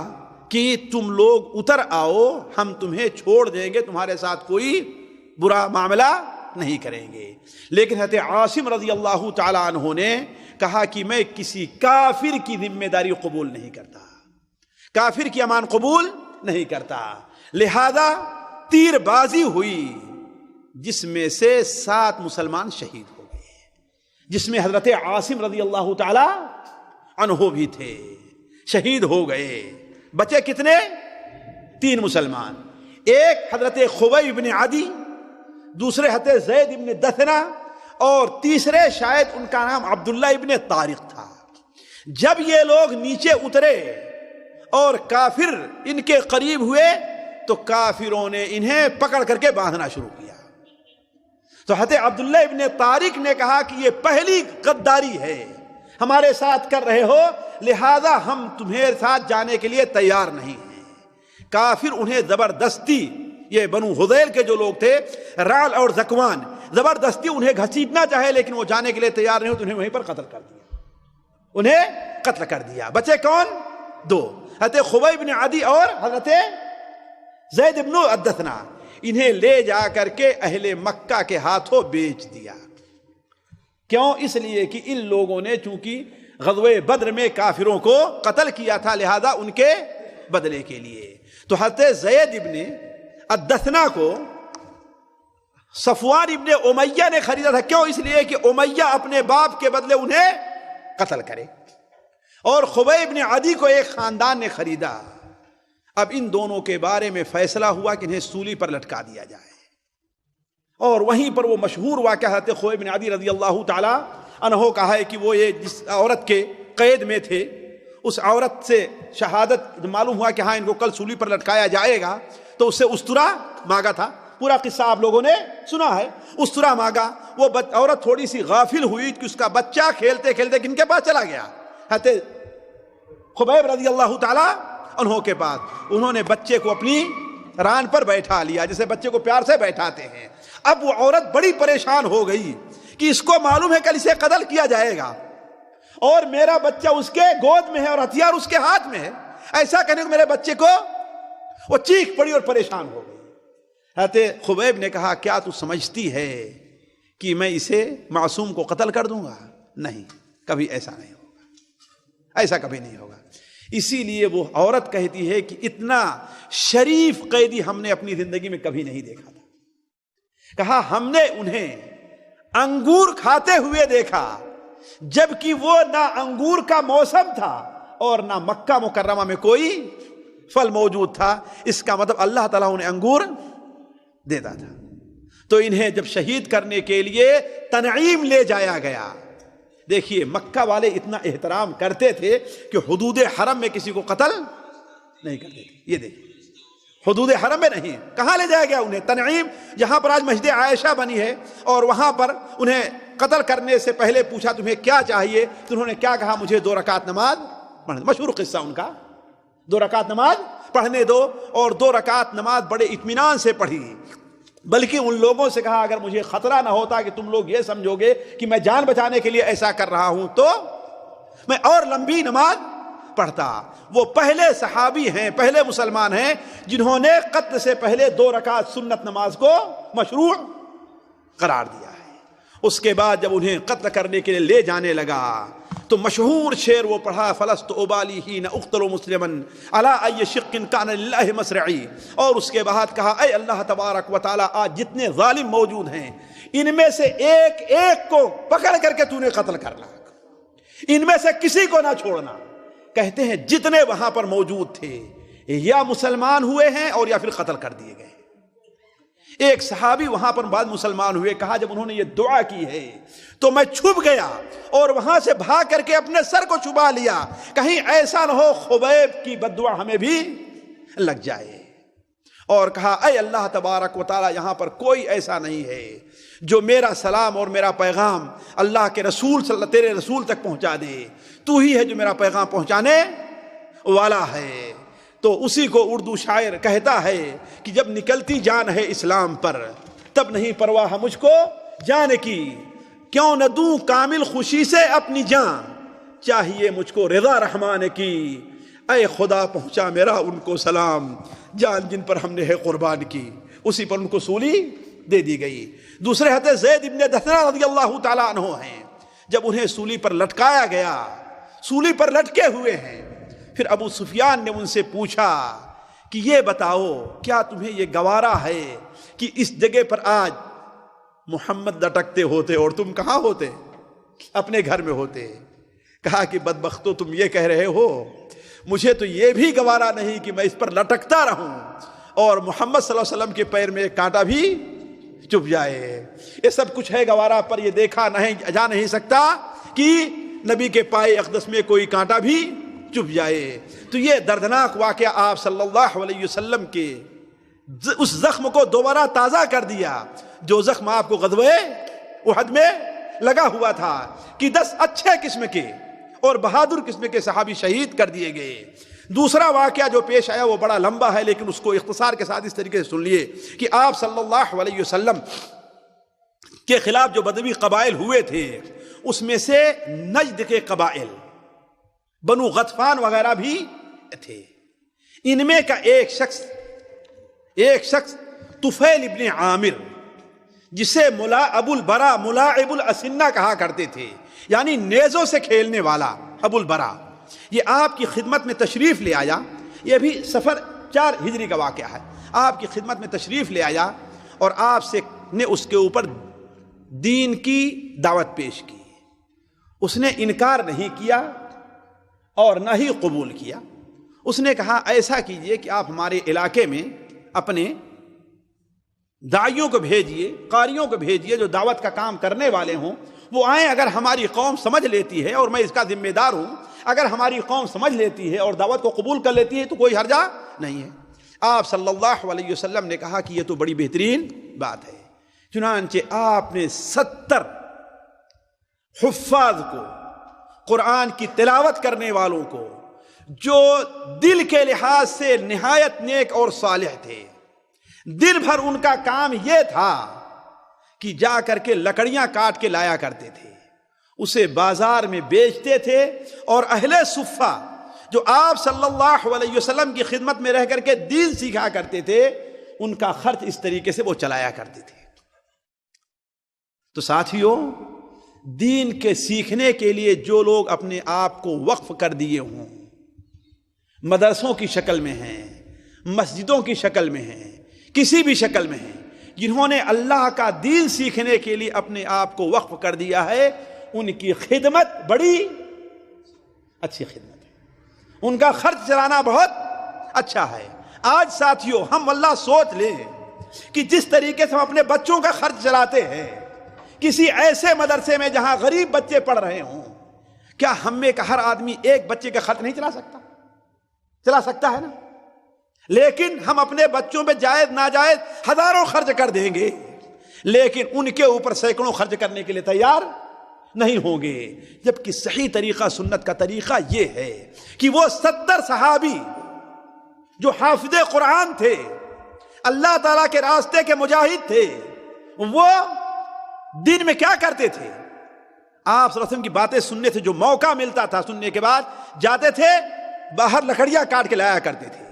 کہ تم لوگ اتر آؤ، ہم تمہیں چھوڑ دیں گے، تمہارے ساتھ کوئی برا معاملہ نہیں کریں گے۔ لیکن حضرت عاصم رضی اللہ تعالی عنہ نے کہا کہ میں کسی کافر کی ذمہ داری قبول نہیں کرتا، کافر کی امان قبول نہیں کرتا۔ لہذا تیر بازی ہوئی جس میں سے 7 مسلمان شہید ہو گئے، جس میں حضرت عاصم رضی اللہ تعالی عنہ بھی تھے، شہید ہو گئے۔ بچے کتنے؟ 3 مسلمان، ایک حضرت خبیب بن عدی، دوسرے حضرت زید بن دثنہ، اور تیسرے شاید ان کا نام عبداللہ ابن طارق تھا۔ جب یہ لوگ نیچے اترے اور کافر ان کے قریب ہوئے تو کافروں نے انہیں پکڑ کر کے باندھنا شروع کیا۔ تو حضرت عبداللہ ابن طارق نے کہا کہ یہ پہلی غداری ہے، ہمارے ساتھ کر رہے ہو، لہذا ہم تمہیں ساتھ جانے کے لیے تیار نہیں ہیں۔ کافر انہیں زبردستی، یہ بنو حذیل کے جو لوگ تھے رعل اور زکوان، زبردستی انہیں گھسیٹنا چاہے لیکن وہ جانے کے لیے تیار نہیں ہو، تو انہیں وہیں پر قتل کر دیا۔ بچے کون؟ 2، حضرت خبیب بن عدی اور حضرت زید بن دثنہ۔ انہیں لے جا کر کے اہل مکہ کے ہاتھوں بیچ دیا۔ کیوں؟ اس لیے کہ ان لوگوں نے چونکہ غزوہ بدر میں کافروں کو قتل کیا تھا، لہذا ان کے بدلے کے لیے۔ تو حضرت زید ابن الدثنہ کو صفوان ابن امیہ نے خریدا تھا۔ کیوں؟ اس لیے کہ امیہ اپنے باپ کے بدلے انہیں قتل کرے، اور خبیب ابن عدی کو ایک خاندان نے خریدا۔ اب ان دونوں کے بارے میں فیصلہ ہوا کہ انہیں سولی پر لٹکا دیا جائے، اور وہیں پر وہ مشہور واقعہ حضرت خبیب بن عدی رضی اللہ تعالی عنہ کا ہے کہ وہ یہ جس عورت کے قید میں تھے، اس عورت سے شہادت معلوم ہوا کہ ہاں ان کو کل سولی پر لٹکایا جائے گا، تو اس سے استرا مانگا تھا۔ پورا قصہ آپ لوگوں نے سنا ہے۔ استرا مانگا، وہ عورت تھوڑی سی غافل ہوئی کہ اس کا بچہ کھیلتے کھیلتے کن کے پاس چلا گیا؟ حضرت خبیب رضی اللہ تعالی عنہ کے پاس۔ انہوں نے بچے کو اپنی ران پر بیٹھا لیا، جسے بچے کو پیار سے بیٹھاتے ہیں۔ اب وہ عورت بڑی پریشان ہو گئی کہ اس کو معلوم ہے کل اسے قتل کیا جائے گا، اور میرا بچہ اس کے گود میں ہے اور ہتھیار اس کے ہاتھ میں ہے، ایسا کہنے کو میرے بچے کو، وہ چیخ پڑی اور پریشان ہو گئی۔ حضرت خبیب نے کہا کیا تو سمجھتی ہے کہ میں اسے معصوم کو قتل کر دوں گا؟ نہیں، کبھی ایسا نہیں ہوگا، ایسا کبھی نہیں ہوگا۔ اسی لیے وہ عورت کہتی ہے کہ اتنا شریف قیدی ہم نے اپنی زندگی میں کبھی نہیں دیکھا تھا۔ کہا ہم نے انہیں انگور کھاتے ہوئے دیکھا، جبکہ وہ نہ انگور کا موسم تھا اور نہ مکہ مکرمہ میں کوئی پھل موجود تھا۔ اس کا مطلب اللہ تعالیٰ انہیں انگور دیتا تھا۔ تو انہیں جب شہید کرنے کے لیے تنعیم لے جایا گیا، دیکھیے مکہ والے اتنا احترام کرتے تھے کہ حدود حرم میں کسی کو قتل نہیں کرتے تھے۔ یہ دیکھیں حدود حرم میں نہیں، کہاں لے جایا گیا انہیں؟ تنعیم، جہاں پر آج مسجد عائشہ بنی ہے، اور وہاں پر انہیں قتل کرنے سے پہلے پوچھا تمہیں کیا چاہیے، تو انہوں نے کیا کہا؟ مجھے 2 رکعت نماز پڑھنے۔ مشہور قصہ ان کا، 2 رکعت نماز پڑھنے دو، اور 2 رکعت نماز بڑے اطمینان سے پڑھی، بلکہ ان لوگوں سے کہا اگر مجھے خطرہ نہ ہوتا کہ تم لوگ یہ سمجھو گے کہ میں جان بچانے کے لیے ایسا کر رہا ہوں تو میں اور لمبی نماز پڑھتا۔ وہ پہلے صحابی ہیں، پہلے مسلمان ہیں جنہوں نے قتل سے پہلے 2 رکعت سنت نماز کو مشروع قرار دیا ہے۔ اس کے بعد جب انہیں قتل کرنے کے لیے لے جانے لگا تو مشہور شعر وہ پڑھا، فلست ابالی حین اقتل مسلما علی ای شق کان للہ مسرعی، اور اس کے بعد کہا اے اللہ تبارک و تعالی آج جتنے ظالم موجود ہیں ان میں سے ایک ایک کو پکڑ کر کے تو نے قتل کرنا، ان میں سے کسی کو نہ چھوڑنا۔ کہتے ہیں جتنے وہاں پر موجود تھے یا مسلمان ہوئے ہیں اور یا پھر قتل کر دیے گئے۔ ایک صحابی وہاں پر بعد مسلمان ہوئے، کہا جب انہوں نے یہ دعا کی ہے تو میں چھپ گیا اور وہاں سے بھاگ کر کے اپنے سر کو چھپا لیا، کہیں ایسا نہ ہو خبیب کی بددعا ہمیں بھی لگ جائے، اور کہا اے اللہ تبارک و تعالی یہاں پر کوئی ایسا نہیں ہے جو میرا سلام اور میرا پیغام اللہ کے رسول تیرے رسول تک پہنچا دے، تو ہی ہے جو میرا پیغام پہنچانے والا ہے۔ تو اسی کو اردو شاعر کہتا ہے کہ جب نکلتی جان ہے اسلام پر تب نہیں پرواہ مجھ کو جان کی، کیوں نہ دوں کامل خوشی سے اپنی جان، چاہیے مجھ کو رضا رحمان کی، اے خدا پہنچا میرا ان کو سلام، جان جن پر ہم نے ہے قربان کی۔ اسی پر ان کو سولی دے دی گئی۔ دوسرے حضرت زید ابن دثنہ رضی اللہ تعالیٰ عنہ ہیں، جب انہیں سولی پر لٹکایا گیا، سولی پر لٹکے ہوئے ہیں، پھر ابو سفیان نے ان سے پوچھا کہ یہ بتاؤ کیا تمہیں یہ گوارا ہے کہ اس جگہ پر آج محمد لٹکتے ہوتے اور تم کہاں ہوتے؟ اپنے گھر میں ہوتے۔ کہا کہ بدبختو تم یہ کہہ رہے ہو، مجھے تو یہ بھی گوارا نہیں کہ میں اس پر لٹکتا رہوں اور محمد صلی اللہ علیہ وسلم کے پیر میں ایک کانٹا بھی چبھ جائے۔ یہ سب کچھ ہے گوارا، پر یہ دیکھا نہیں جا نہیں سکتا کہ نبی کے پائے اقدس میں کوئی کانٹا بھی چبھ جائے۔ تو یہ دردناک واقعہ آپ صلی اللہ علیہ وسلم کے اس زخم کو دوبارہ تازہ کر دیا جو زخم آپ کو غزوہ احد میں لگا ہوا تھا کہ 10 اچھے قسم کے اور بہادر قسم کے صحابی شہید کر دیے گئے۔ دوسرا واقعہ جو پیش آیا وہ بڑا لمبا ہے، لیکن اس کو اختصار کے ساتھ اس طریقے سے سن لیے کہ آپ صلی اللہ علیہ وسلم کے خلاف جو بدوی قبائل ہوئے تھے اس میں سے نجد کے قبائل بنو غطفان وغیرہ بھی تھے۔ ان میں کا ایک شخص طفیل ابن عامر، جسے ابو البرا ملاعب الاسنہ کہا کرتے تھے، یعنی نیزوں سے کھیلنے والا ابو البرا، یہ آپ کی خدمت میں تشریف لے آیا۔ یہ بھی سفر 4 ہجری کا واقعہ ہے۔ آپ کی خدمت میں تشریف لے آیا اور آپ سے نے اس کے اوپر دین کی دعوت پیش کی۔ اس نے انکار نہیں کیا اور نہ ہی قبول کیا۔ اس نے کہا ایسا کیجئے کہ آپ ہمارے علاقے میں اپنے داعیوں کو بھیجئے، قاریوں کو بھیجئے جو دعوت کا کام کرنے والے ہوں، وہ آئیں، اگر ہماری قوم سمجھ لیتی ہے اور میں اس کا ذمہ دار ہوں، اگر ہماری قوم سمجھ لیتی ہے اور دعوت کو قبول کر لیتی ہے تو کوئی حرجہ نہیں ہے۔ آپ صلی اللہ علیہ وسلم نے کہا کہ یہ تو بڑی بہترین بات ہے۔ چنانچہ آپ نے 70 حفاظ کو، قرآن کی تلاوت کرنے والوں کو، جو دل کے لحاظ سے نہایت نیک اور صالح تھے، دن بھر ان کا کام یہ تھا کہ جا کر کے لکڑیاں کاٹ کے لایا کرتے تھے، اسے بازار میں بیچتے تھے، اور اہل صفہ جو آپ صلی اللہ علیہ وسلم کی خدمت میں رہ کر کے دین سیکھا کرتے تھے، ان کا خرچ اس طریقے سے وہ چلایا کرتے تھے۔ تو ساتھیوں، دین کے سیکھنے کے لیے جو لوگ اپنے آپ کو وقف کر دیے ہوں، مدرسوں کی شکل میں ہیں، مسجدوں کی شکل میں ہیں، کسی بھی شکل میں ہیں، جنہوں نے اللہ کا دین سیکھنے کے لیے اپنے آپ کو وقف کر دیا ہے، ان کی خدمت بڑی اچھی خدمت ہے، ان کا خرچ چلانا بہت اچھا ہے۔ آج ساتھیوں ہم اللہ سوچ لیں کہ جس طریقے سے ہم اپنے بچوں کا خرچ چلاتے ہیں کسی ایسے مدرسے میں جہاں غریب بچے پڑھ رہے ہوں، کیا ہم میں کا ہر آدمی ایک بچے کا خرچ نہیں چلا سکتا؟ چلا سکتا ہے نا؟ لیکن ہم اپنے بچوں پہ جائز ناجائز ہزاروں خرچ کر دیں گے، لیکن ان کے اوپر سینکڑوں خرچ کرنے کے لیے تیار نہیں ہوں گے۔ جبکہ صحیح طریقہ سنت کا طریقہ یہ ہے کہ وہ 70 صحابی جو حافظ قرآن تھے، اللہ تعالیٰ کے راستے کے مجاہد تھے، وہ دن میں کیا کرتے تھے؟ آپ صلی اللہ علیہ وسلم کی باتیں سننے سے جو موقع ملتا تھا، سننے کے بعد جاتے تھے باہر لکڑیاں کاٹ کے لایا کرتے تھے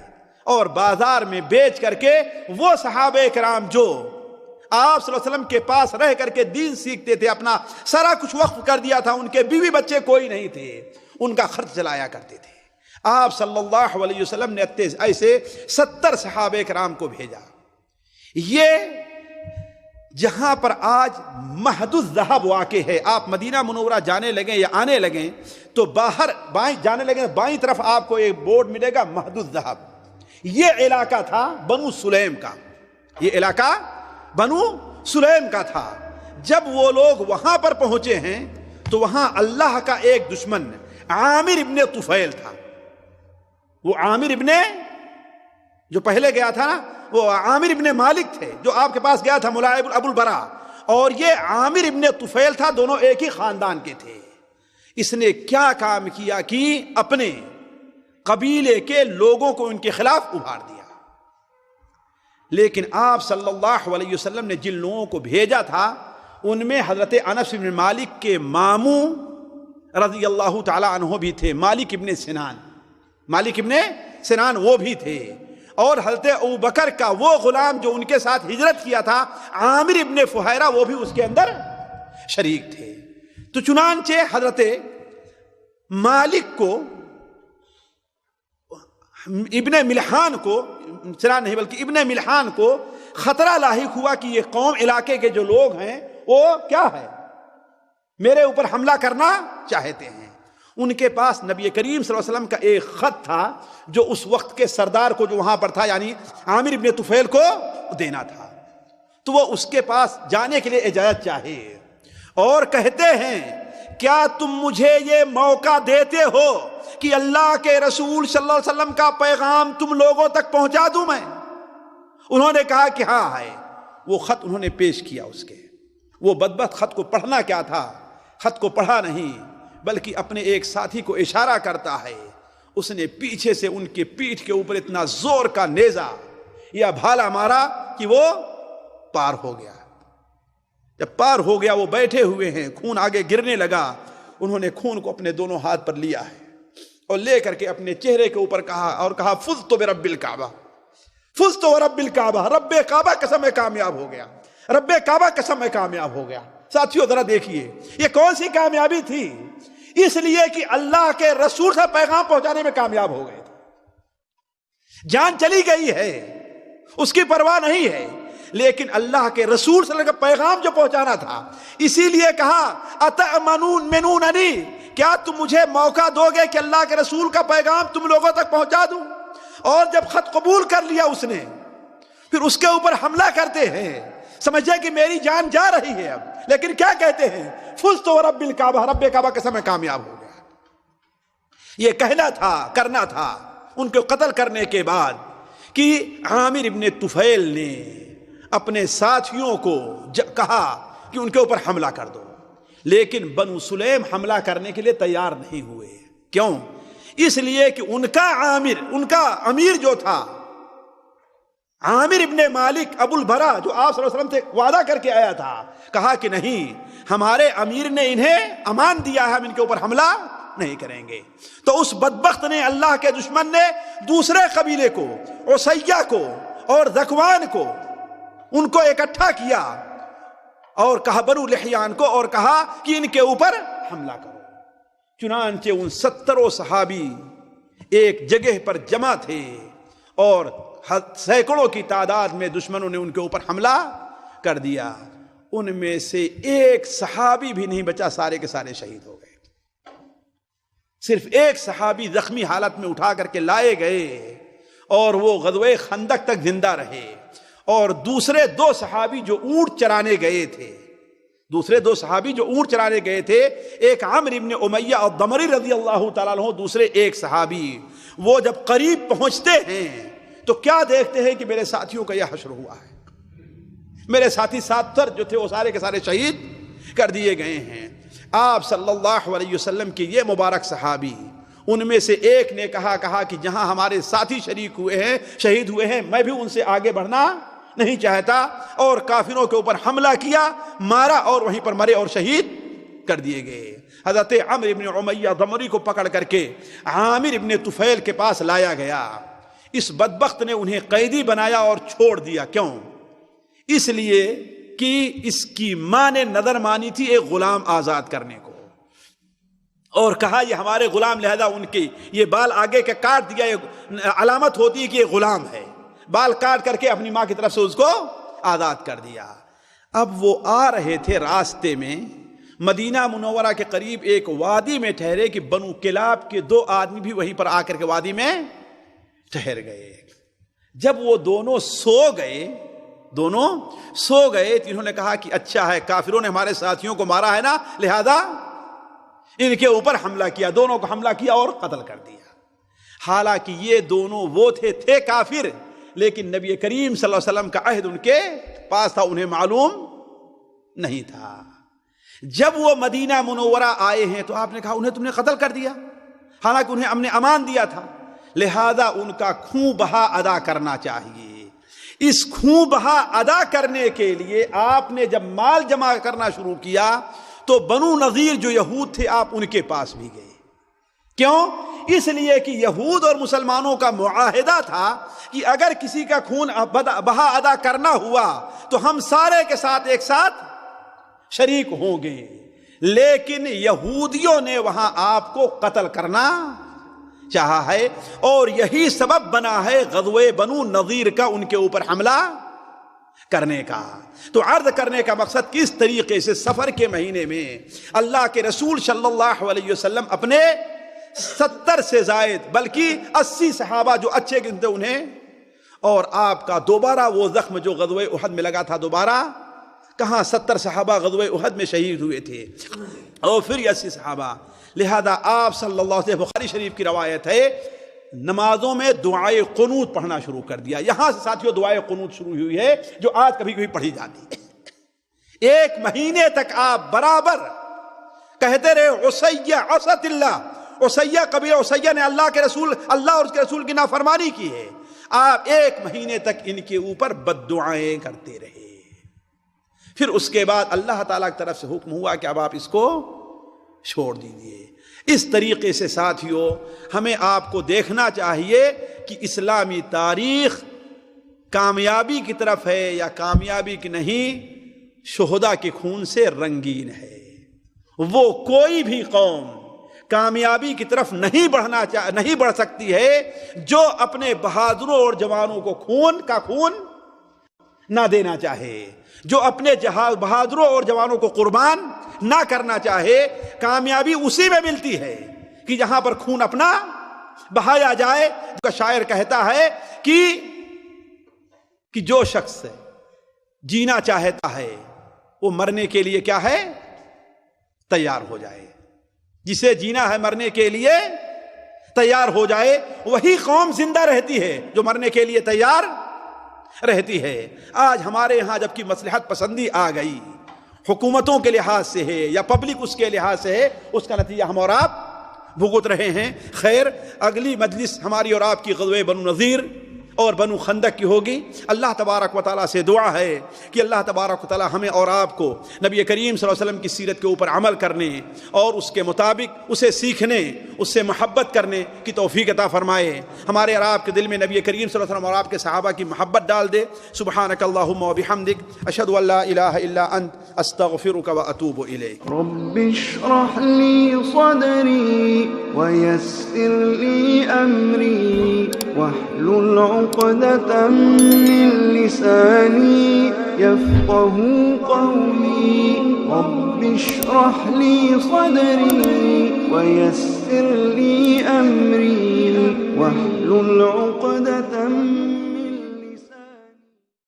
اور بازار میں بیچ کر کے وہ صحابہ کرام جو آپ صلی اللہ علیہ وسلم کے پاس رہ کر کے دین سیکھتے تھے، اپنا سارا کچھ وقف کر دیا تھا، ان کے بیوی بچے کوئی نہیں تھے، ان کا خرچ چلایا کرتے تھے۔ آپ صلی اللہ علیہ وسلم نے ایسے 70 صحابہ کرام کو بھیجا۔ یہ جہاں پر آج مہد الذہب واقع ہے، آپ مدینہ منورہ جانے لگیں یا آنے لگیں تو باہر بائیں جانے لگیں، بائیں طرف آپ کو ایک بورڈ ملے گا مہد الذہب۔ یہ علاقہ تھا بنو سلیم کا، یہ علاقہ بنو سلیم کا تھا۔ جب وہ لوگ وہاں پر پہنچے ہیں تو وہاں اللہ کا ایک دشمن عامر ابن طفیل تھا۔ وہ عامر ابن جو پہلے گیا تھا نا، وہ عامر ابن مالک تھے جو آپ کے پاس گیا تھا، ملائب ابو البراء، اور یہ عامر ابن طفیل تھا، دونوں ایک ہی خاندان کے تھے۔ اس نے کیا کام کیا کہ اپنے قبیلے کے لوگوں کو ان کے خلاف ابھار دیا۔ لیکن آپ صلی اللہ علیہ وسلم نے جن لوگوں کو بھیجا تھا ان میں حضرت انس بن مالک کے ماموں رضی اللہ تعالی عنہ بھی تھے، مالک ابن سنان وہ بھی تھے، اور حضرت ابوبکر کا وہ غلام جو ان کے ساتھ ہجرت کیا تھا عامر ابن فہیرہ، وہ بھی اس کے اندر شریک تھے۔ تو چنانچہ حضرت مالک کو ابن ملحان کو، سنان نہیں بلکہ ابن ملحان کو خطرہ لاحق ہوا کہ یہ قوم علاقے کے جو لوگ ہیں وہ کیا ہے، میرے اوپر حملہ کرنا چاہتے ہیں۔ ان کے پاس نبی کریم صلی اللہ علیہ وسلم کا ایک خط تھا جو اس وقت کے سردار کو جو وہاں پر تھا یعنی عامر ابن طفیل کو دینا تھا، تو وہ اس کے پاس جانے کے لیے اجازت چاہے اور کہتے ہیں کیا تم مجھے یہ موقع دیتے ہو کہ اللہ کے رسول صلی اللہ علیہ وسلم کا پیغام تم لوگوں تک پہنچا دوں میں؟ انہوں نے کہا کہ ہاں ہے۔ وہ خط انہوں نے پیش کیا، اس کے وہ بدبخت خط کو پڑھنا کیا تھا، خط کو پڑھا نہیں بلکہ اپنے ایک ساتھی کو اشارہ کرتا ہے، اس نے پیچھے سے ان کے پیٹھ کے اوپر اتنا زور کا نیزہ یا بھالا مارا کہ وہ پار ہو گیا۔ جب پار ہو گیا وہ بیٹھے ہوئے ہیں، خون آگے گرنے لگا، انہوں نے خون کو اپنے دونوں ہاتھ پر لیا ہے اور لے کر کے اپنے چہرے کے اوپر کہا اور کہا فزت برب الکعبہ، فزت ورب الکعبہ، رب کعبہ قسم میں کامیاب ہو گیا، رب کعبہ قسم میں کامیاب ہو گیا۔ ساتھیو ذرا دیکھیے یہ کون سی کامیابی تھی؟ اس لیے کہ اللہ کے رسول سے پیغام پہنچانے میں کامیاب ہو گئے تھے۔ جان چلی گئی ہے اس کی پرواہ نہیں ہے، لیکن اللہ کے رسول صلی اللہ علیہ وسلم کا پیغام جو پہنچانا تھا، اسی لیے کہا اتأمنوننی، کیا تم مجھے موقع دو گے کہ اللہ کے رسول کا پیغام تم لوگوں تک پہنچا دوں؟ اور جب خط قبول کر لیا اس نے، پھر اس کے اوپر حملہ کرتے ہیں، سمجھے کہ میری جان جا رہی ہے اب، لیکن کیا کہتے ہیں فزت ورب الکعبہ، رب کعبہ قسم میں کامیاب ہو گیا۔ یہ کہنا تھا، کرنا تھا ان کو قتل کرنے کے بعد کہ عامر ابن طفیل نے اپنے ساتھیوں کو کہا کہ ان کے اوپر حملہ کر دو، لیکن بنو سلیم حملہ کرنے کے لیے تیار نہیں ہوئے۔ کیوں؟ اس لیے کہ ان کا امیر جو تھا عامر ابن مالک ابو البراء، جو آپ صلی اللہ علیہ وسلم سے وعدہ کر کے آیا تھا، کہا کہ نہیں، ہمارے امیر نے انہیں امان دیا ہے، ہم ان کے اوپر حملہ نہیں کریں گے۔ تو اس بدبخت نے، اللہ کے دشمن نے دوسرے قبیلے کو، عصیہ کو اور ذکوان کو، ان کو اکٹھا کیا اور کہا بنو لحیان کو، اور کہا کہ ان کے اوپر حملہ کرو۔ چنانچہ ان 70 صحابی ایک جگہ پر جمع تھے اور سینکڑوں کی تعداد میں دشمنوں نے ان کے اوپر حملہ کر دیا۔ ان میں سے ایک صحابی بھی نہیں بچا، سارے کے سارے شہید ہو گئے۔ صرف ایک صحابی زخمی حالت میں اٹھا کر کے لائے گئے اور وہ غزوہ خندق تک زندہ رہے، اور دوسرے 2 صحابی جو اونٹ چرانے گئے تھے، ایک عامر ابن امیہ الضمری رضی اللہ تعالیٰ عنہ، دوسرے ایک صحابی، وہ جب قریب پہنچتے ہیں تو کیا دیکھتے ہیں کہ میرے ساتھیوں کا یہ حشر ہوا ہے، میرے ساتھی 70 جو تھے وہ سارے کے سارے شہید کر دیے گئے ہیں۔ آپ صلی اللہ علیہ وسلم کے یہ مبارک صحابی، ان میں سے ایک نے کہا کہ جہاں ہمارے ساتھی شریک ہوئے ہیں، شہید ہوئے ہیں، میں بھی ان سے آگے بڑھنا نہیں چاہتا، اور کافروں کے اوپر حملہ کیا، مارا، اور وہیں پر مرے اور شہید کر دیے گئے۔ حضرت عمرو ابن امیہ ضمری کو پکڑ کر کے عامر ابن طفیل کے پاس لایا گیا۔ اس بدبخت نے انہیں قیدی بنایا اور چھوڑ دیا۔ کیوں؟ اس لیے کہ اس کی ماں نے نظر مانی تھی ایک غلام آزاد کرنے کو، اور کہا یہ ہمارے غلام، لہذا ان کی یہ بال آگے کے کاٹ دیا، یہ علامت ہوتی ہے کہ یہ غلام ہے، بال کاٹ کر کے اپنی ماں کی طرف سے اس کو آزاد کر دیا۔ اب وہ آ رہے تھے، راستے میں مدینہ منورہ کے قریب ایک وادی میں ٹھہرے کہ بنو کلاب کے 2 آدمی بھی وہیں پر آ کر کے وادی میں ٹھہر گئے۔ جب وہ دونوں سو گئے تو انہوں نے کہا کہ اچھا ہے، کافروں نے ہمارے ساتھیوں کو مارا ہے نا، لہذا ان کے اوپر حملہ کیا، دونوں کو حملہ کیا اور قتل کر دیا۔ حالانکہ یہ دونوں وہ تھے کافر، لیکن نبی کریم صلی اللہ علیہ وسلم کا عہد ان کے پاس تھا، انہیں معلوم نہیں تھا۔ جب وہ مدینہ منورہ آئے ہیں تو آپ نے کہا انہیں تم نے قتل کر دیا، حالانکہ انہیں ہم نے امان دیا تھا، لہذا ان کا خون بہا ادا کرنا چاہیے۔ اس خون بہا ادا کرنے کے لیے آپ نے جب مال جمع کرنا شروع کیا تو بنو نذیر جو یہود تھے، آپ ان کے پاس بھی گئے۔ کیوں؟ اس لیے کہ یہود اور مسلمانوں کا معاہدہ تھا کہ اگر کسی کا خون بہا ادا کرنا ہوا تو ہم سارے کے ساتھ ایک ساتھ شریک ہوں گے، لیکن یہودیوں نے وہاں آپ کو قتل کرنا چاہا ہے، اور یہی سبب بنا ہے غزوہ بنو نذیر کا، ان کے اوپر حملہ کرنے کا۔ تو عرض کرنے کا مقصد کس طریقے سے سفر کے مہینے میں اللہ کے رسول صلی اللہ علیہ وسلم اپنے 70 سے زائد بلکہ 80 صحابہ جو اچھے گنتے انہیں، اور آپ کا دوبارہ وہ زخم جو غزوہ احد میں لگا تھا، دوبارہ کہاں 70 صحابہ غزوہ احد میں شہید ہوئے تھے، اور پھر 80 صحابہ۔ لہذا آپ صلی اللہ علیہ وسلم، بخاری شریف کی روایت ہے، نمازوں میں دعائے قنوت پڑھنا شروع کر دیا۔ یہاں سے ساتھیوں دعائے قنوت شروع ہوئی ہے جو آج کبھی کبھی پڑھی جاتی ہے۔ 1 مہینے تک آپ برابر کہتے رہے عصیہ عصت اللہ، عصیہ قبیلہ عصیہ نے اللہ اور اس کے رسول کی نافرمانی کی ہے۔ آپ 1 مہینے تک ان کے اوپر بد دعائیں کرتے رہے۔ پھر اس کے بعد اللہ تعالیٰ کی طرف سے حکم ہوا کہ اب آپ اس کو چھوڑ دیجئے۔ اس طریقے سے ساتھیوں ہمیں آپ کو دیکھنا چاہیے کہ اسلامی تاریخ کامیابی کی طرف ہے یا کامیابی کی نہیں، شہداء کے خون سے رنگین ہے۔ وہ کوئی بھی قوم کامیابی کی طرف نہیں بڑھ سکتی ہے جو اپنے بہادروں اور جوانوں کو خون نہ دینا چاہے، جو اپنے بہادروں اور جوانوں کو قربان نہ کرنا چاہے۔ کامیابی اسی میں ملتی ہے کہ جہاں پر خون اپنا بہایا جائے۔ کا شاعر کہتا ہے کہ جو شخص جینا چاہتا ہے وہ مرنے کے لیے کیا ہے؟ تیار ہو جائے۔ جسے جینا ہے مرنے کے لیے تیار ہو جائے، وہی قوم زندہ رہتی ہے جو مرنے کے لیے تیار رہتی ہے۔ آج ہمارے یہاں جبکہ مصلحت پسندی آ گئی، حکومتوں کے لحاظ سے ہے یا پبلک اس کے لحاظ سے ہے، اس کا نتیجہ ہم اور آپ بھگت رہے ہیں۔ خیر، اگلی مجلس ہماری اور آپ کی غزوہ بنو نذیر اور بنو خندق کی ہوگی۔ اللہ تبارک و تعالیٰ سے دعا ہے کہ اللہ تبارک و تعالیٰ ہمیں اور آپ کو نبی کریم صلی اللہ علیہ وسلم کی سیرت کے اوپر عمل کرنے اور اس کے مطابق اسے سیکھنے، اس سے محبت کرنے کی توفیق عطا فرمائے۔ ہمارے اور آپ کے دل میں نبی کریم صلی اللہ علیہ وسلم اور آپ کے صحابہ کی محبت ڈال دے۔ سبحانک اللہم و بحمدک، اشہد ان لا الہ الا انت، استغفرک و اتوب الیک۔ رب اشرح لی صدری ویسر لی امری واحلل عقدة من لساني يفقهوا قولي رب اشرح لي صدري ويسر لي أمري واحلل عقدة